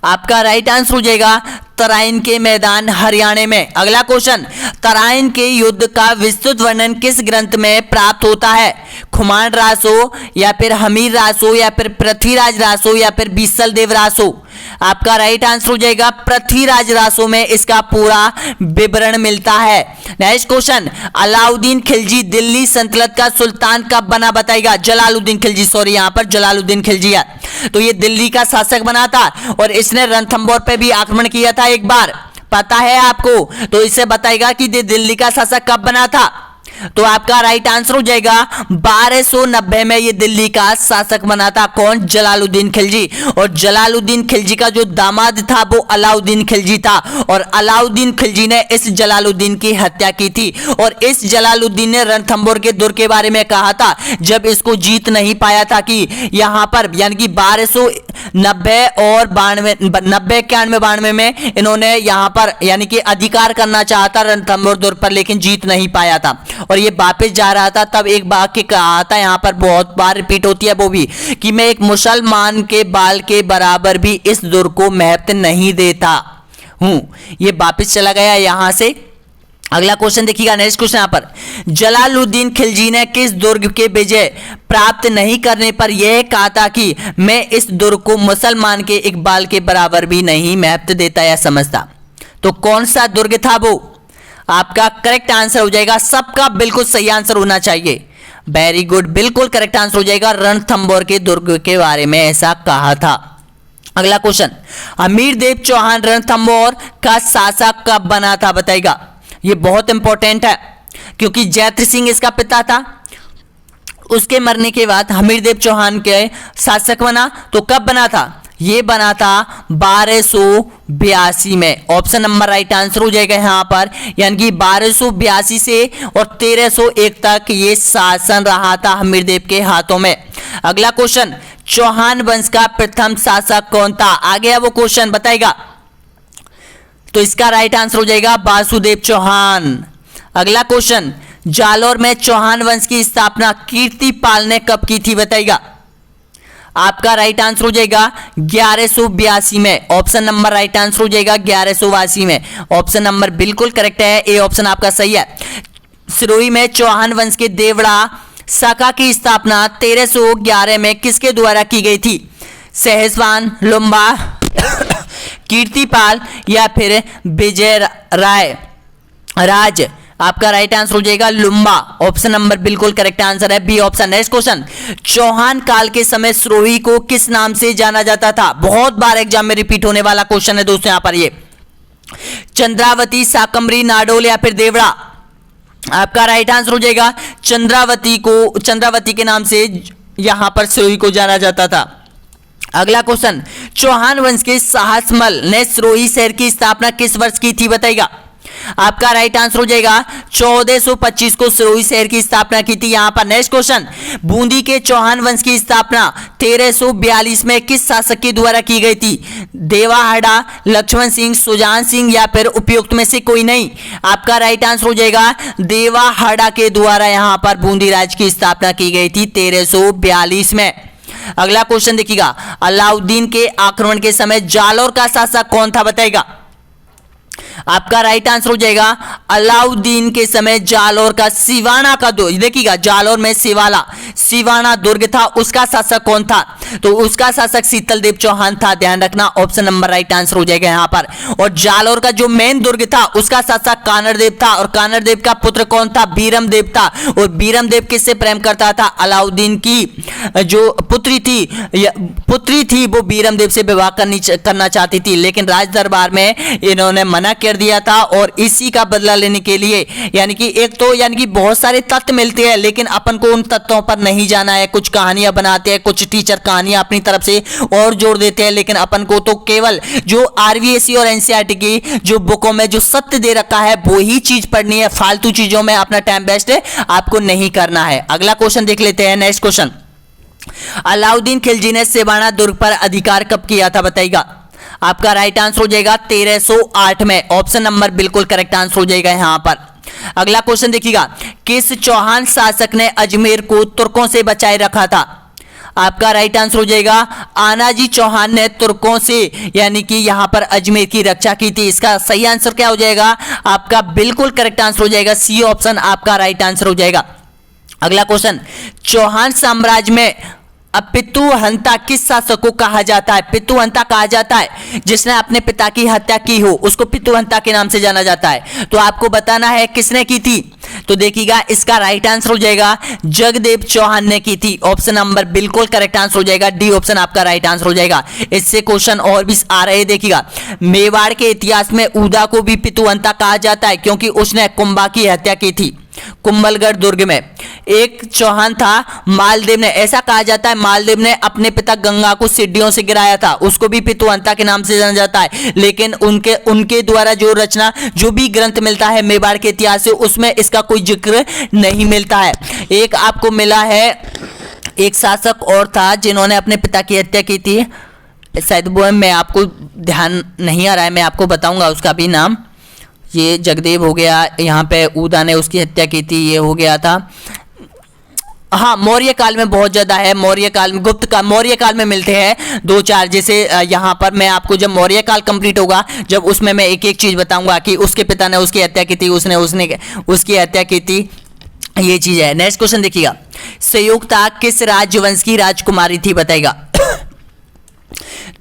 आपका राइट आंसर हो जाएगा तराइन के मैदान, हरियाणा में। अगला क्वेश्चन, तराइन के युद्ध का विस्तृत वर्णन किस ग्रंथ में प्राप्त होता है? खुमान रासो या फिर हमीर रासो या फिर पृथ्वीराज रासो या फिर बीसल देव रासो। आपका राइट आंसर हो जाएगा पृथ्वीराज रासो में इसका पूरा विवरण मिलता है। नेक्स्ट क्वेश्चन, अलाउद्दीन खिलजी दिल्ली सल्तनत का सुल्तान कब बना बताइएगा? जलालुद्दीन खिलजी, सॉरी यहाँ पर जलालुद्दीन खिलजी है, तो ये दिल्ली का शासक बना था और इसने रणथंबोर पे भी आक्रमण किया था एक बार, पता है आपको? तो इससे बताएगा कि दिल्ली का शासक कब बना था। तो आपका राइट आंसर हो जाएगा 1290 में ये दिल्ली का शासक बना था। कौन? जलालुद्दीन खिलजी। और जलालुद्दीन खिलजी का जो दामाद था वो अलाउद्दीन खिलजी था, और अलाउद्दीन खिलजी ने इस जलालुद्दीन की हत्या की थी। और इस जलालुद्दीन ने रणथंबोर के दुर्ग के बारे में कहा था, जब इसको जीत नहीं पाया था कि यहाँ पर यानी कि 1290 और 91 में इन्होंने यहाँ पर यानी कि अधिकार करना चाहा था रणथंबोर दुर्ग पर, लेकिन जीत नहीं पाया था और ये वापस जा रहा था। तब एक वाक्य कहा था, यहाँ पर बहुत बार रिपीट होती है वो भी, कि मैं एक मुसलमान के बाल के बराबर भी इस दुर्ग को महत्व नहीं देता हूं। ये वापस चला गया यहां से। अगला क्वेश्चन देखिएगा, नेक्स्ट क्वेश्चन यहाँ पर, जलालुद्दीन खिलजी ने किस दुर्ग के विजय प्राप्त नहीं करने पर यह कहा था कि मैं इस दुर्ग को मुसलमान के एक बाल के बराबर भी नहीं महत्व देता या समझता? तो कौन सा दुर्ग था वो? आपका करेक्ट आंसर हो जाएगा, सबका बिल्कुल सही आंसर होना चाहिए, वेरी गुड, बिल्कुल करेक्ट आंसर हो जाएगा, रणथंबोर के दुर्ग के बारे में ऐसा कहा था। अगला क्वेश्चन, हमीरदेव चौहान रणथंबोर का शासक कब बना था बताइएगा? ये बहुत इंपॉर्टेंट है क्योंकि जयद्रथ सिंह इसका पिता था, उसके मरने के बाद हमीरदेव चौहान के शासक बना। तो कब बना था? ये बना था 1282 में। ऑप्शन नंबर राइट आंसर हो जाएगा यहाँ पर, यानी कि 1282 से और 1301 तक ये शासन रहा था हमीरदेव के हाथों में। अगला क्वेश्चन, चौहान वंश का प्रथम शासक कौन था? आ गया वो क्वेश्चन, बताएगा? तो इसका राइट आंसर हो जाएगा वासुदेव चौहान। अगला क्वेश्चन, जालौर में चौहान वंश की स्थापना कीर्तिपाल ने कब की थी बताइएगा? आपका राइट आंसर हो जाएगा 1182 में। ऑप्शन नंबर राइट आंसर हो जाएगा 1182 में। ऑप्शन नंबर बिल्कुल करेक्ट है, ए ऑप्शन आपका सही है। सिरोही में चौहान वंश के देवड़ा शाखा की स्थापना 1311 में किसके द्वारा की गई थी? सहसवान, लुम्बा, कीर्तिपाल या फिर विजय राय राज? आपका राइट आंसर हो जाएगा लुम्बा। ऑप्शन नंबर बिल्कुल करेक्ट आंसर है, B option. Next question, Chauhan काल के समय सिरोही को किस नाम से जाना जाता था? बहुत बार एग्जाम में रिपीट होने वाला क्वेश्चन है दोस्तों यहाँ पर ये। चंद्रावती, साकमरी, नाडोल या फिर देवड़ा? आपका राइट आंसर हो जाएगा चंद्रावती के नाम से यहां पर सिरोही को जाना जाता था। अगला क्वेश्चन, चौहान वंश के साहसमल ने सिरोही शहर की स्थापना किस वर्ष की थी बताइएगा? आपका राइट आंसर हो जाएगा 1425 को सिरोही शहर की स्थापना की थी यहां पर। नेक्स्ट क्वेश्चन, बूंदी के चौहान वंश की स्थापना 1342 में किस शासक के द्वारा की गई थी? देवाहाड़ा, लक्ष्मण सिंह, सुजान सिंह या फिर उपयुक्त में से कोई नहीं? आपका राइट आंसर हो जाएगा देवाहाड़ा के द्वारा यहां पर बूंदी राज्य की स्थापना की गई थी 1342 में। अगला क्वेश्चन देखिएगा, अलाउद्दीन के आक्रमण के समय जालौर का शासक कौन था, बताइएगा। आपका राइट आंसर हो जाएगा अलाउद्दीन के समय जालौर का सिवाना का दुर्ग, देखिएगा जालौर में सिवाना दुर्ग था, उसका शासक कौन था, तो उसका शासक शीतल देव चौहान था, ध्यान रखना, ऑप्शन नंबर राइट आंसर हो जाएगा यहां पर। और जालौर का जो मेन दुर्ग था उसका शासक कानर देव था, और कानर देव का पुत्र कौन था, बीरम देव था। और बीरम देव किससे प्रेम करता था, अलाउद्दीन की जो पुत्री थी वो बीरम देव से विवाह करना चाहती थी, लेकिन राज दरबार में इन्होंने मना कर दिया था। और इसी का बदला लेने के लिए यानी कि एक तो यानी कि बहुत सारे तथ्य मिलते हैं, लेकिन अपन को उन तथ्यों पर नहीं जाना है। कुछ कहानियां बनाते हैं, कुछ टीचर कहानियां अपनी तरफ से और जोड़ देते हैं, लेकिन अपन को तो केवल जो आरवीएससी और एनसीईआरटी की जो बुकों में जो सत्य दे रखा है वो ही चीज पढ़नी है। फालतू चीजों में अपना टाइम वेस्ट आपको नहीं करना है। अगला क्वेश्चन देख लेते हैं, नेक्स्ट क्वेश्चन, अलाउद्दीन खिलजी ने सिवाना दुर्ग पर अधिकार कब किया था, बताइएगा। आपका राइट आंसर हो जाएगा 1308 में, ऑप्शन नंबर बिल्कुल करेक्ट आंसर हो जाएगा यहां पर। अगला क्वेश्चन देखिएगा, किस चौहान शासक ने अजमेर को तुर्कों से बचाए रखा था, आपका राइट आंसर हो जाएगा आनाजी चौहान ने तुर्कों से यानी कि यहां पर अजमेर की रक्षा की थी। इसका सही आंसर क्या हो जाएगा, आपका बिल्कुल करेक्ट आंसर हो जाएगा सी ऑप्शन आपका राइट आंसर हो जाएगा। अगला क्वेश्चन, चौहान साम्राज्य में अब पितुहंता किस शासक को कहा जाता है, पितुहंता कहा जाता है जिसने अपने पिता की हत्या की हो, उसको पितुहंता के नाम से जाना जाता है। तो आपको बताना है किसने की थी, तो देखिएगा इसका राइट आंसर हो जाएगा जगदेव चौहान ने की थी, ऑप्शन नंबर बिल्कुल करेक्ट आंसर हो जाएगा डी ऑप्शन आपका राइट आंसर हो जाएगा। इससे क्वेश्चन और भी आ रहे, देखिएगा मेवाड़ के इतिहास में उदा को भी पितुहंता कहा जाता है क्योंकि उसने कुंभा की हत्या की थी कुंभलगढ़ दुर्ग में। एक चौहान था मालदेव ने, ऐसा कहा जाता है मालदेव ने अपने पिता गंगा को सीढ़ियों से गिराया था, उसको भी पितुहंता के नाम से जाना जाता है। लेकिन उनके द्वारा जो रचना जो भी ग्रंथ मिलता है मेवाड़ के इतिहास से उसमें इसका कोई जिक्र नहीं मिलता है। एक आपको मिला है, एक शासक और था जिन्होंने अपने पिता की हत्या की थी, शायद वो मैं आपको ध्यान नहीं आ रहा है, मैं आपको बताऊंगा उसका भी नाम। ये जगदेव हो गया, यहाँ पे उदा ने उसकी हत्या की थी, ये हो गया था। हाँ, मौर्य काल में बहुत ज्यादा है, मौर्य काल में, गुप्त काल, मौर्य काल में मिलते हैं दो चार। जैसे यहाँ पर मैं आपको जब मौर्य काल कंप्लीट होगा जब उसमें मैं एक एक चीज बताऊंगा कि उसके पिता ने उसकी हत्या की थी, उसने उसकी हत्या की थी, ये चीज है। नेक्स्ट क्वेश्चन देखिएगा, संयुक्ता किस राजवंश की राजकुमारी थी, बताइएगा।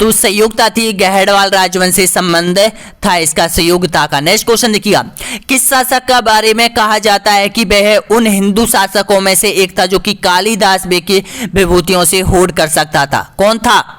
तो संयुक्ता थी गहड़वाल राजवंश से संबंध था इसका संयुक्ता का। नेक्स्ट क्वेश्चन देखिएगा, किस शासक का बारे में कहा जाता है कि वह उन हिंदू शासकों में से एक था जो कि कालिदास बे की विभूतियों से होड़ कर सकता था, कौन था,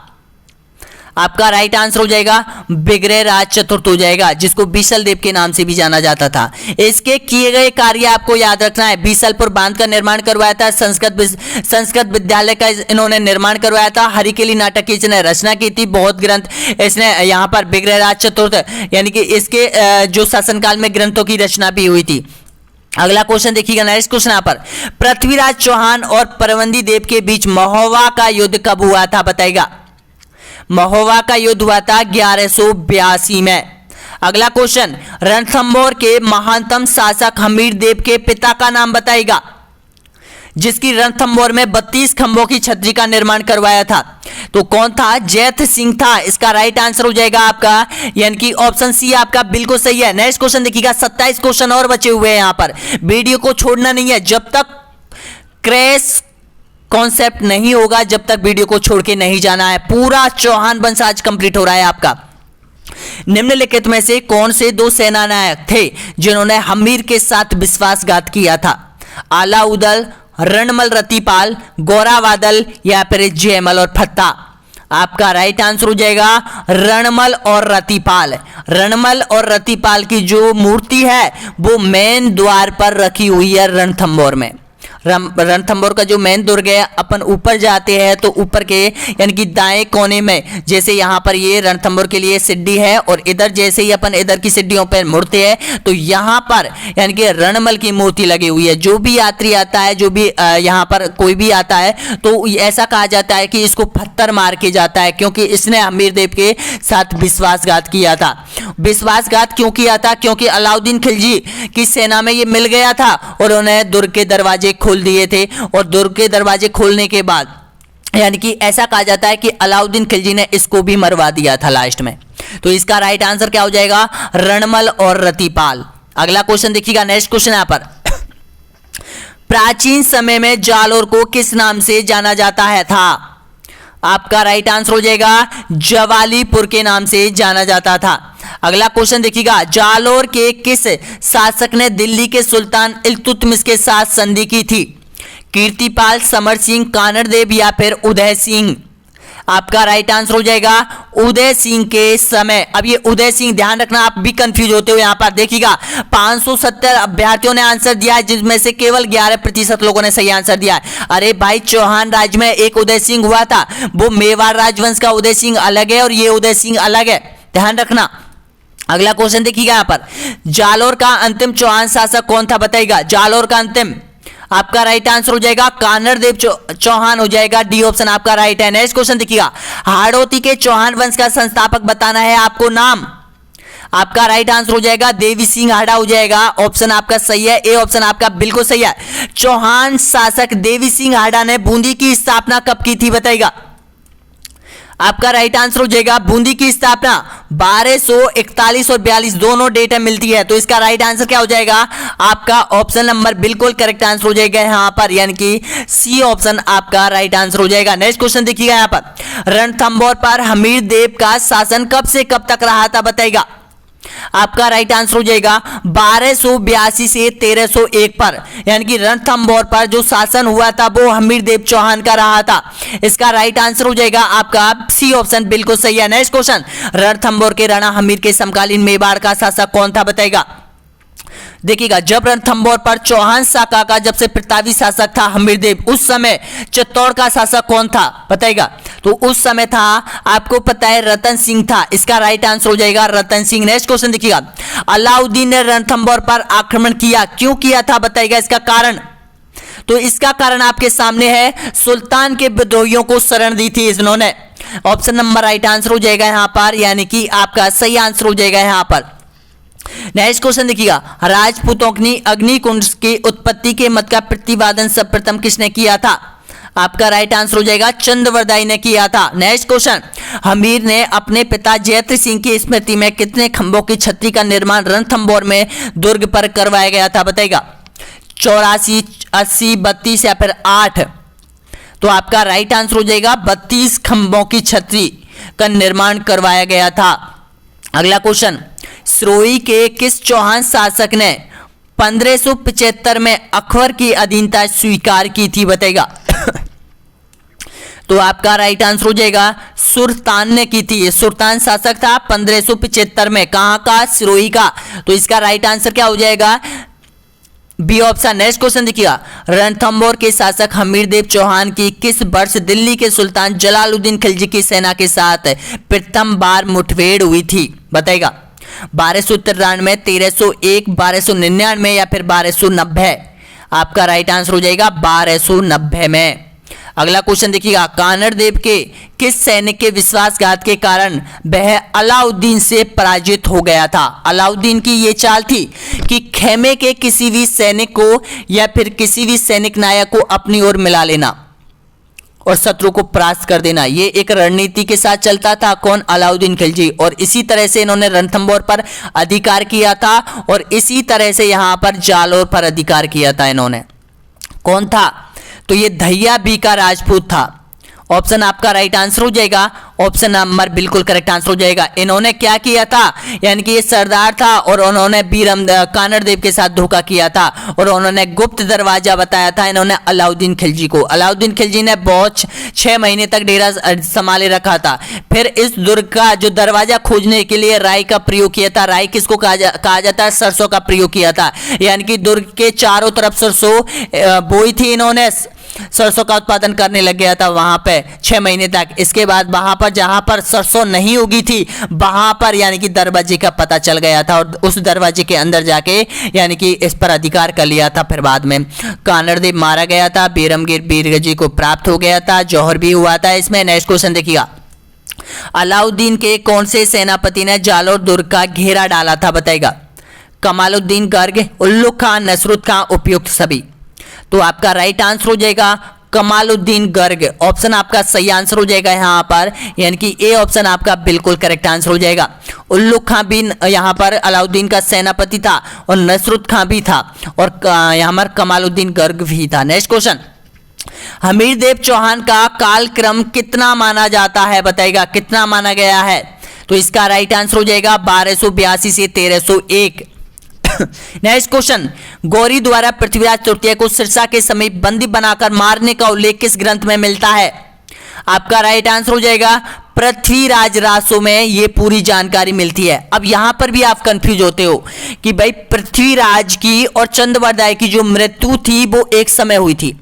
आपका राइट आंसर हो जाएगा बिगरे राज चतुर्थ हो जाएगा, जिसको बीसल देव के नाम से भी जाना जाता था। इसके किए गए कार्य आपको याद रखना है, बीसलपुर बांध का निर्माण करवाया था, संस्कृत विद्यालय का इन्होंने निर्माण करवाया था, हरिकेली नाटक की इसने रचना की थी, बहुत ग्रंथ इसने यहाँ पर बिगरे राज चतुर्थ यानी कि इसके जो शासनकाल में ग्रंथों की रचना भी हुई थी। अगला क्वेश्चन देखिएगा, नेक्स्ट क्वेश्चन यहाँ पर, पृथ्वीराज चौहान और परवंदी देव के बीच महोवा का युद्ध कब हुआ था, बताइएगा। महोवा का युद्ध हुआ था 1182 में। अगला क्वेश्चन, रणथंभौर के महानतम शासक हमीर देव के पिता का नाम बताइएगा, जिसकी रणथंभौर में 32 खंभों की छतरी का निर्माण करवाया था, तो कौन था, जैत सिंह था। इसका राइट आंसर हो जाएगा आपका यानी कि ऑप्शन सी आपका बिल्कुल सही है। नेक्स्ट क्वेश्चन देखिएगा, 27 क्वेश्चन और बचे हुए हैं यहाँ पर, वीडियो को छोड़ना नहीं है, जब तक क्रैश कॉन्सेप्ट नहीं होगा जब तक वीडियो को छोड़ के नहीं जाना है। पूरा चौहान वंश आज कंप्लीट हो रहा है आपका। निम्नलिखित में से कौन से दो सेनानायक थे जिन्होंने हमीर के साथ विश्वासघात किया था, आलाउदल, रणमल रतिपाल, गौरावादल या फिर जयमल और फत्ता, आपका राइट आंसर हो जाएगा रणमल और रतिपाल। रणमल और रतिपाल की जो मूर्ति है वो मेन द्वार पर रखी हुई है रणथंभौर में। रणथंभौर का जो मेन दुर्ग है, अपन ऊपर जाते हैं तो ऊपर के यानी कि दाएं कोने में, जैसे यहाँ पर ये रणथंभौर के लिए सीढ़ी है और इधर जैसे ही अपन इधर की सीढ़ियों पर मुड़ते हैं तो यहाँ पर यानी कि रणमल की मूर्ति लगी हुई है। जो भी यात्री आता है, जो भी यहाँ पर कोई भी आता है तो ऐसा कहा जाता है कि इसको पत्थर मार के जाता है क्योंकि इसने हमीर देव के साथ विश्वासघात किया था। विश्वासघात क्यों किया था, क्योंकि अलाउद्दीन खिलजी की सेना में ये मिल गया था और उन्हें दुर्ग के दरवाजे खोल दिए थे और दुर्ग के दरवाजे खोलने के बाद यानी कि ऐसा कहा जाता है कि अलाउद्दीन खिलजी ने इसको भी मरवा दिया था लास्ट में। तो इसका राइट आंसर क्या हो जाएगा? रणमल और रतिपाल। अगला क्वेश्चन देखिएगा, नेक्स्ट क्वेश्चन यहां पर, प्राचीन समय में जालोर को किस नाम से जाना जाता है था? आपका राइट आंसर हो जाएगा जवालीपुर के नाम से जाना जाता था। अगला क्वेश्चन देखिएगा, जालोर के किस शासक ने दिल्ली के सुल्तान इल्तुतमिश के साथ संधि की थी? कीर्तिपाल, समर सिंह, कानड़देव या फिर उदय सिंह? आपका राइट आंसर हो जाएगा उदय सिंह के समय। अब ये उदय सिंह, ध्यान रखना आप भी कंफ्यूज होते हो यहां पर। देखिएगा 570 अभ्यर्थियों ने आंसर दिया है, जिसमें से केवल 11% लोगों ने सही आंसर दिया है। अरे भाई, चौहान राज में एक उदय सिंह हुआ था, वो मेवाड़ राजवंश का उदय सिंह अलग है और ये उदय सिंह अलग है, ध्यान रखना। अगला क्वेश्चन देखिएगा यहां पर, जालोर का अंतिम चौहान शासक कौन था? बताइएगा जालोर का अंतिम। आपका राइट आंसर हो जाएगा कानड़देव चौहान हो जाएगा, डी ऑप्शन आपका राइट है। नेक्स्ट क्वेश्चन देखिएगा, हाड़ौती के चौहान वंश का संस्थापक बताना है आपको, नाम? आपका राइट आंसर हो जाएगा देवी सिंह हाड़ा हो जाएगा, ऑप्शन आपका सही है, ए ऑप्शन आपका बिल्कुल सही है। चौहान शासक देवी सिंह हाड़ा ने बूंदी की स्थापना कब की थी? बताइएगा। आपका राइट आंसर हो जाएगा बूंदी की स्थापना 1241 और 42 दोनों डेट मिलती है, तो इसका राइट आंसर क्या हो जाएगा? आपका ऑप्शन नंबर बिल्कुल करेक्ट आंसर हो जाएगा यहां पर, यानी कि सी ऑप्शन आपका राइट आंसर हो जाएगा। नेक्स्ट क्वेश्चन देखिएगा यहां पर, रणथंभौर पर हमीर देव का शासन कब से कब तक रहा था? बताइएगा। आपका राइट आंसर हो जाएगा 1282 से 1301 पर, यानी कि रणथंभौर पर जो शासन हुआ था वो हमीरदेव चौहान का रहा था। इसका राइट आंसर हो जाएगा आपका सी ऑप्शन बिल्कुल सही है। नेक्स्ट क्वेश्चन, रणथंभौर के राणा हमीर के समकालीन मेवाड़ का शासक कौन था? बताइएगा। देखिएगा, जब रणथंभौर पर चौहान शाखा का जब से प्रतापी शासक था हमीरदेव, उस समय चित्तौड़ का शासक कौन था? बताइएगा। तो उस समय था, आपको पता है, रतन सिंह था। इसका राइट आंसर हो जाएगा रतन सिंह। नेक्स्ट क्वेश्चन देखिएगा, अलाउद्दीन ने रणथंभौर पर आक्रमण किया, क्यों किया था? बताइएगा इसका कारण। तो इसका कारण आपके सामने है, सुल्तान के विद्रोहियों को शरण दी थी इन्होंने। ऑप्शन नंबर राइट आंसर हो जाएगा यहां पर, यानी कि आपका सही आंसर हो जाएगा यहां पर। नेक्स्ट क्वेश्चन देखिएगा, राजपूतों की अग्निकुंड की उत्पत्ति के मत का प्रतिपादन सर्वप्रथम किसने किया था? आपका राइट आंसर हो जाएगा चंद्रवरदाई ने किया था। नेक्स्ट क्वेश्चन, हमीर ने अपने पिता जयत्र सिंह की स्मृति में कितने खंभों की छतरी का निर्माण रणथंभौर में दुर्ग पर करवाया गया था? बताइएगा। 84, 80, 32 या फिर 8? तो आपका राइट आंसर हो जाएगा 32 खंभों की छतरी का निर्माण करवाया गया था। अगला क्वेश्चन, सिरोही के किस चौहान शासक ने 1575 में अकबर की अधीनता स्वीकार की थी? बताइएगा। तो आपका राइट आंसर हो जाएगा सुल्तान ने की थी। ये सुल्तान शासक था 1575 में, कहां का? सिरोही का। तो इसका राइट आंसर क्या हो जाएगा? B option. नेक्स्ट क्वेश्चन देखिएगा, रणथंभौर के शासक हमीरदेव चौहान की किस वर्ष दिल्ली के सुल्तान जलालुद्दीन खिलजी की सेना के साथ प्रथम बार मुठभेड़ हुई थी? बताइएगा। 1293, 1301, 1299 या फिर 1290? आपका राइट आंसर हो जाएगा 1290 में। अगला क्वेश्चन देखिएगा, कानड़देव के किस सैनिक के विश्वासघात के कारण वह अलाउद्दीन से पराजित हो गया था? अलाउद्दीन की ये चाल थी कि खेमे के किसी भी सैनिक को या फिर किसी भी सैनिक नायक को अपनी ओर मिला लेना और शत्रु को परास्त कर देना। ये एक रणनीति के साथ चलता था। कौन? अलाउद्दीन खिलजी। और इसी तरह से इन्होंने रणथंभौर पर अधिकार किया था और इसी तरह से यहां पर जालोर पर अधिकार किया था इन्होंने। कौन था? तो ये धैया बी का राजपूत था। ऑप्शन आपका राइट आंसर हो जाएगा, ऑप्शन नंबर बिल्कुल करेक्ट आंसर हो जाएगा। इन्होंने क्या किया था? यानी कि ये सरदार था और उन्होंने कानड़देव के साथ धोखा किया था और उन्होंने गुप्त दरवाजा बताया था इन्होंने अलाउद्दीन खिलजी को। अलाउद्दीन खिलजी ने बहुत 6 महीने तक डेरा संभाले रखा था। फिर इस दुर्ग का जो दरवाजा खोजने के लिए राई का प्रयोग किया था। राई किसको कहा जाता है? सरसों का प्रयोग किया था। यानी कि दुर्ग के चारों तरफ सरसों बोई थी इन्होंने, सरसों का उत्पादन करने लग गया था वहां पे 6 महीने तक। इसके बाद वहां पर जहां पर सरसों नहीं उगी थी वहां पर यानी कि दरवाजे का पता चल गया था और उस दरवाजे के अंदर जाके यानी कि इस पर अधिकार कर लिया था। फिर बाद में कानड़देव मारा गया था, बेरमगीर बीरगजी को प्राप्त हो गया था, जौहर भी हुआ था इसमें। नेक्स्ट क्वेश्चन देखिएगा, अलाउद्दीन के कौन से सेनापति ने जालोर दुर्ग का घेरा डाला था? बताएगा। कमालुद्दीन गर्ग, उल्लुग खान, नसरुत खान, उपयुक्त सभी? तो आपका राइट आंसर हो जाएगा कमालुद्दीन गर्ग। ऑप्शन आपका सही आंसर हो जाएगा यहाँ पर, यानी कि ए ऑप्शन आपका बिल्कुल करेक्ट आंसर हो जाएगा। उल्लुग खां भी यहाँ पर अलाउद्दीन का सेनापति था और नसरुत खां भी था और यहाँ पर कमालुद्दीन गर्ग भी था। नेक्स्ट क्वेश्चन, हमीरदेव चौहान का कालक्रम कितना माना जाता है, बताइएगा कितना माना गया है। तो इसका राइट आंसर हो जाएगा 1282 से 1301। नेक्स्ट क्वेश्चन, गौरी द्वारा पृथ्वीराज तृतीय को सिरसा के समीप बंदी बनाकर मारने का उल्लेख किस ग्रंथ में मिलता है। आपका राइट आंसर हो जाएगा पृथ्वीराज रासो में ये पूरी जानकारी मिलती है। अब यहां पर भी आप कंफ्यूज होते हो कि भाई पृथ्वीराज की और चंद्रवरदाय की जो मृत्यु थी वो एक समय हुई थी,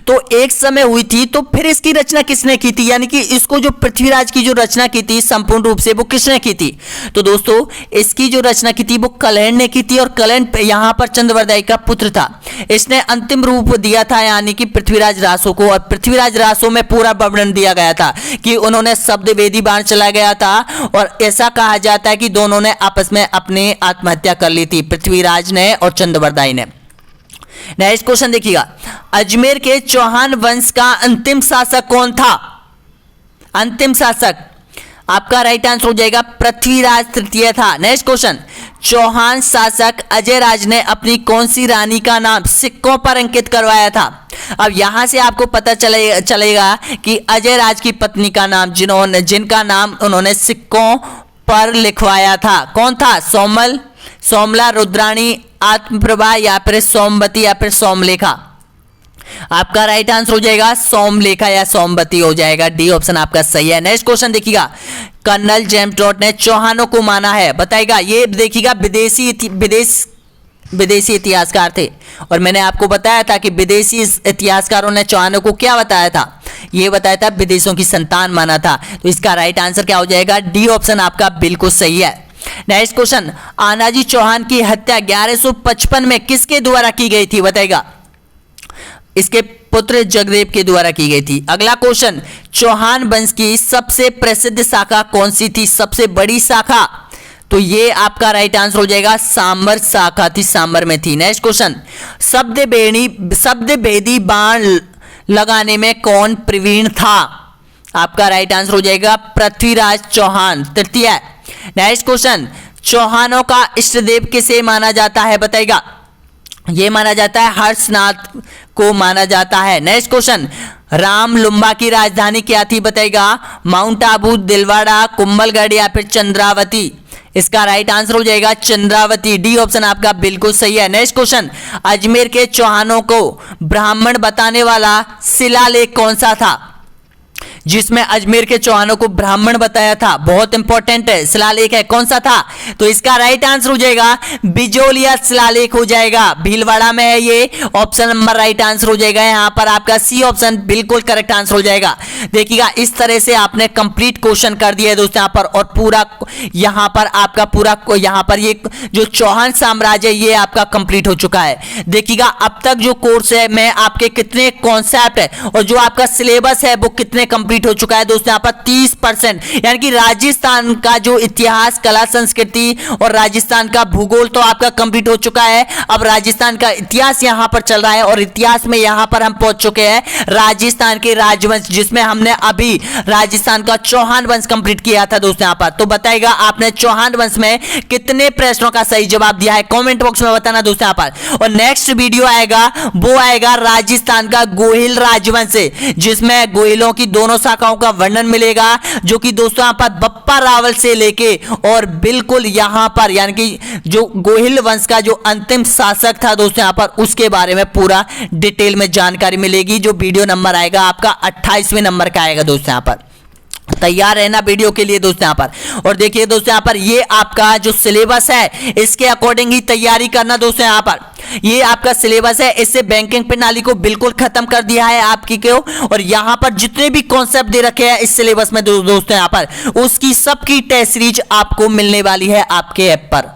तो एक समय हुई थी तो फिर इसकी रचना किसने की थी, यानी कि इसको जो पृथ्वीराज की जो रचना की थी संपूर्ण रूप से वो किसने की थी। तो दोस्तों इसकी जो रचना की थी वो कलहण ने की थी और कलहण यहां पर चंद्रवरदाय का पुत्र था। इसने अंतिम रूप दिया था यानी कि पृथ्वीराज रासो को, और पृथ्वीराज रासो में पूरा वर्णन दिया गया था कि उन्होंने शब्द वेदी बाण चला गया था और ऐसा कहा जाता है कि दोनों ने आपस में अपनी आत्महत्या कर ली थी, पृथ्वीराज ने और चंद्रवरदाय ने। नेक्स्ट क्वेश्चन देखिएगा, अजमेर के चौहान वंश का अंतिम शासक कौन था। अंतिम शासक आपका राइट आंसर हो जाएगा पृथ्वीराज तृतीय था। नेक्स्ट क्वेश्चन, चौहान शासक अजय राज ने अपनी कौन सी रानी का नाम सिक्कों पर अंकित करवाया था। अब यहां से आपको पता चलेगा कि अजय राज की पत्नी का नाम जिनका नाम उन्होंने सिक्कों पर लिखवाया था कौन था, सोमला, रुद्राणी, आत्मप्रभा या फिर सोमवती या फिर सोमलेखा। आपका राइट आंसर हो जाएगा सोमलेखा या सोमवती हो जाएगा, डी ऑप्शन आपका सही है। नेक्स्ट क्वेश्चन देखिएगा, कर्नल जेम्स टॉड ने चौहानों को माना है, बताइएगा। ये देखिएगा विदेशी इतिहासकार थे और मैंने आपको बताया था कि विदेशी इतिहासकारों ने चौहानों को क्या बताया था, ये बताया था विदेशों की संतान माना था। तो इसका राइट आंसर क्या हो जाएगा, डी ऑप्शन आपका बिल्कुल सही है। नेक्स्ट क्वेश्चन, आनाजी चौहान की हत्या 1155 में किसके द्वारा की गई थी, बताइएगा। इसके पुत्र जगदेव के द्वारा की गई थी। अगला क्वेश्चन, चौहान वंश की सबसे प्रसिद्ध शाखा कौन सी थी, सबसे बड़ी शाखा। तो ये आपका राइट आंसर हो जाएगा सांबर शाखा थी, सांबर में थी। नेक्स्ट क्वेश्चन, शब्द भेदी बाण लगाने में कौन प्रवीण था। आपका राइट आंसर हो जाएगा पृथ्वीराज चौहान तृतीय। नेक्स्ट क्वेश्चन, चौहानों का इष्टदेव किसे माना जाता है, बताइएगा। ये माना जाता है हर्षनाथ को माना जाता है। नेक्स्ट क्वेश्चन, रामलुम्बा की राजधानी क्या थी, बताइएगा। माउंट आबू, दिलवाड़ा, कुंभलगढ़ या फिर चंद्रावती। इसका राइट आंसर हो जाएगा चंद्रावती, डी ऑप्शन आपका बिल्कुल सही है। नेक्स्ट क्वेश्चन, अजमेर के चौहानों को ब्राह्मण बताने वाला शिलालेख कौन सा था, जिसमें अजमेर के चौहानों को ब्राह्मण बताया था। बहुत इंपॉर्टेंट है, शिलालेख है, कौन सा था। तो इसका राइट आंसर हो जाएगा बिजोलिया शिलालेख हो जाएगा, भीलवाड़ा में है ये। ऑप्शन नंबर राइट आंसर हो जाएगा यहाँ पर आपका सी ऑप्शन बिल्कुल करेक्ट आंसर हो जाएगा। देखिएगा इस तरह से आपने कंप्लीट क्वेश्चन कर दिया है दोस्तों यहाँ पर, और पूरा यहाँ पर आपका पूरा यहाँ पर ये जो चौहान साम्राज्य ये आपका कंप्लीट हो चुका है। देखिएगा अब तक जो कोर्स है मैं आपके कितने कॉन्सेप्ट है और जो आपका सिलेबस है वो कितने कंप्लीट हो चुका है दोस्तों यहाँ पर 30%, यानी कि राजस्थान का जो इतिहास, कला, संस्कृति और राजस्थान का भूगोल तो आपका कंप्लीट हो चुका है। अब राजस्थान का इतिहास यहाँ पर चल रहा है और इतिहास में यहाँ पर हम पहुंच चुके हैं राजस्थान के राजवंश, जिसमें हमने अभी राजस्थान का चौहान वंश कंप्लीट किया था दोस्तों यहाँ पर। तो बताइएगा आपने चौहान वंश में कितने प्रश्नों का सही जवाब दिया है, कमेंट बॉक्स में बताना दोस्तों यहाँ पर। और नेक्स्ट वीडियो आएगा वो आएगा राजस्थान का गोहिल राजवंश, जिसमें गोहिलों की दोनों शाखाओं का वर्णन मिलेगा, जो कि दोस्तों यहां पर बप्पा रावल से लेके और बिल्कुल यहां पर यानी कि जो गोहिल वंश का जो अंतिम शासक था दोस्तों यहां पर उसके बारे में पूरा डिटेल में जानकारी मिलेगी। जो वीडियो नंबर आएगा आपका 28वें नंबर का आएगा दोस्तों यहां पर। तैयार रहना वीडियो के लिए दोस्तों यहाँ पर। और देखिए दोस्तों यहाँ पर ये आपका जो सिलेबस है इसके अकॉर्डिंग ही तैयारी करना दोस्तों यहाँ पर। ये आपका सिलेबस है, इससे बैंकिंग प्रणाली को बिल्कुल खत्म कर दिया है आपकी को, और यहाँ पर जितने भी कॉन्सेप्ट दे रखे हैं इस सिलेबस में दोस्तों यहाँ पर उसकी सबकी टेस्ट सीरीज आपको मिलने वाली है आपके ऐप पर।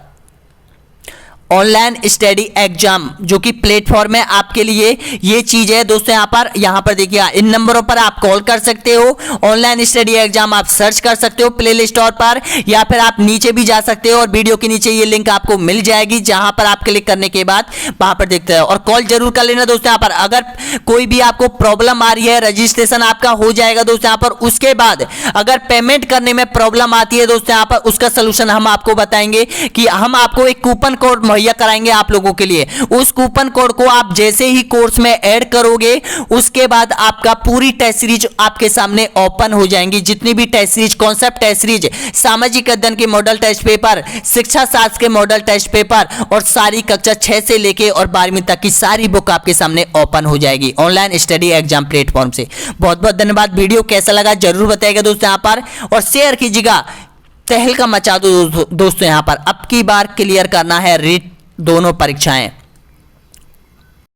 ऑनलाइन स्टडी एग्जाम जो कि प्लेटफॉर्म है आपके लिए, ये चीज है दोस्तों। यहाँ पर देखिए इन नंबरों पर आप कॉल कर सकते हो, ऑनलाइन स्टडी एग्जाम आप सर्च कर सकते हो प्ले स्टोर पर, या फिर आप नीचे भी जा सकते हो और वीडियो के नीचे ये लिंक आपको मिल जाएगी, जहां पर आप क्लिक करने के बाद वहां पर देखते हो और कॉल जरूर कर लेना दोस्तों। यहाँ पर अगर कोई भी आपको प्रॉब्लम आ रही है, रजिस्ट्रेशन आपका हो जाएगा दोस्तों यहाँ पर, उसके बाद अगर पेमेंट करने में प्रॉब्लम आती है दोस्तों यहाँ पर, उसका सलूशन हम आपको बताएंगे कि हम आपको एक कूपन कोड मुहैया कराएंगे आप लोगों के लिए। उस कूपन कोड को आप जैसे ही कोर्स में ऐड करोगे उसके बाद आपका पूरी टेस्ट सीरीज आपके सामने ओपन हो जाएंगी। जितनी भी test series, concept test series, सामाजिक अध्ययन के मॉडल टेस्ट पेपर, शिक्षा शास्त्र के मॉडल टेस्ट पेपर और सारी कक्षा 6 से लेके और 12वीं तक की सारी बुक आपके सामने ओपन हो जाएगी ऑनलाइन स्टडी एग्जाम प्लेटफॉर्म से। बहुत बहुत धन्यवाद। वीडियो कैसा लगा जरूर बताइएगा दोस्तों यहाँ पर, और शेयर कीजिएगा। तहलका मचा दो दोस्तों यहाँ पर। अब की बार क्लियर करना है रीट दोनों परीक्षाएं।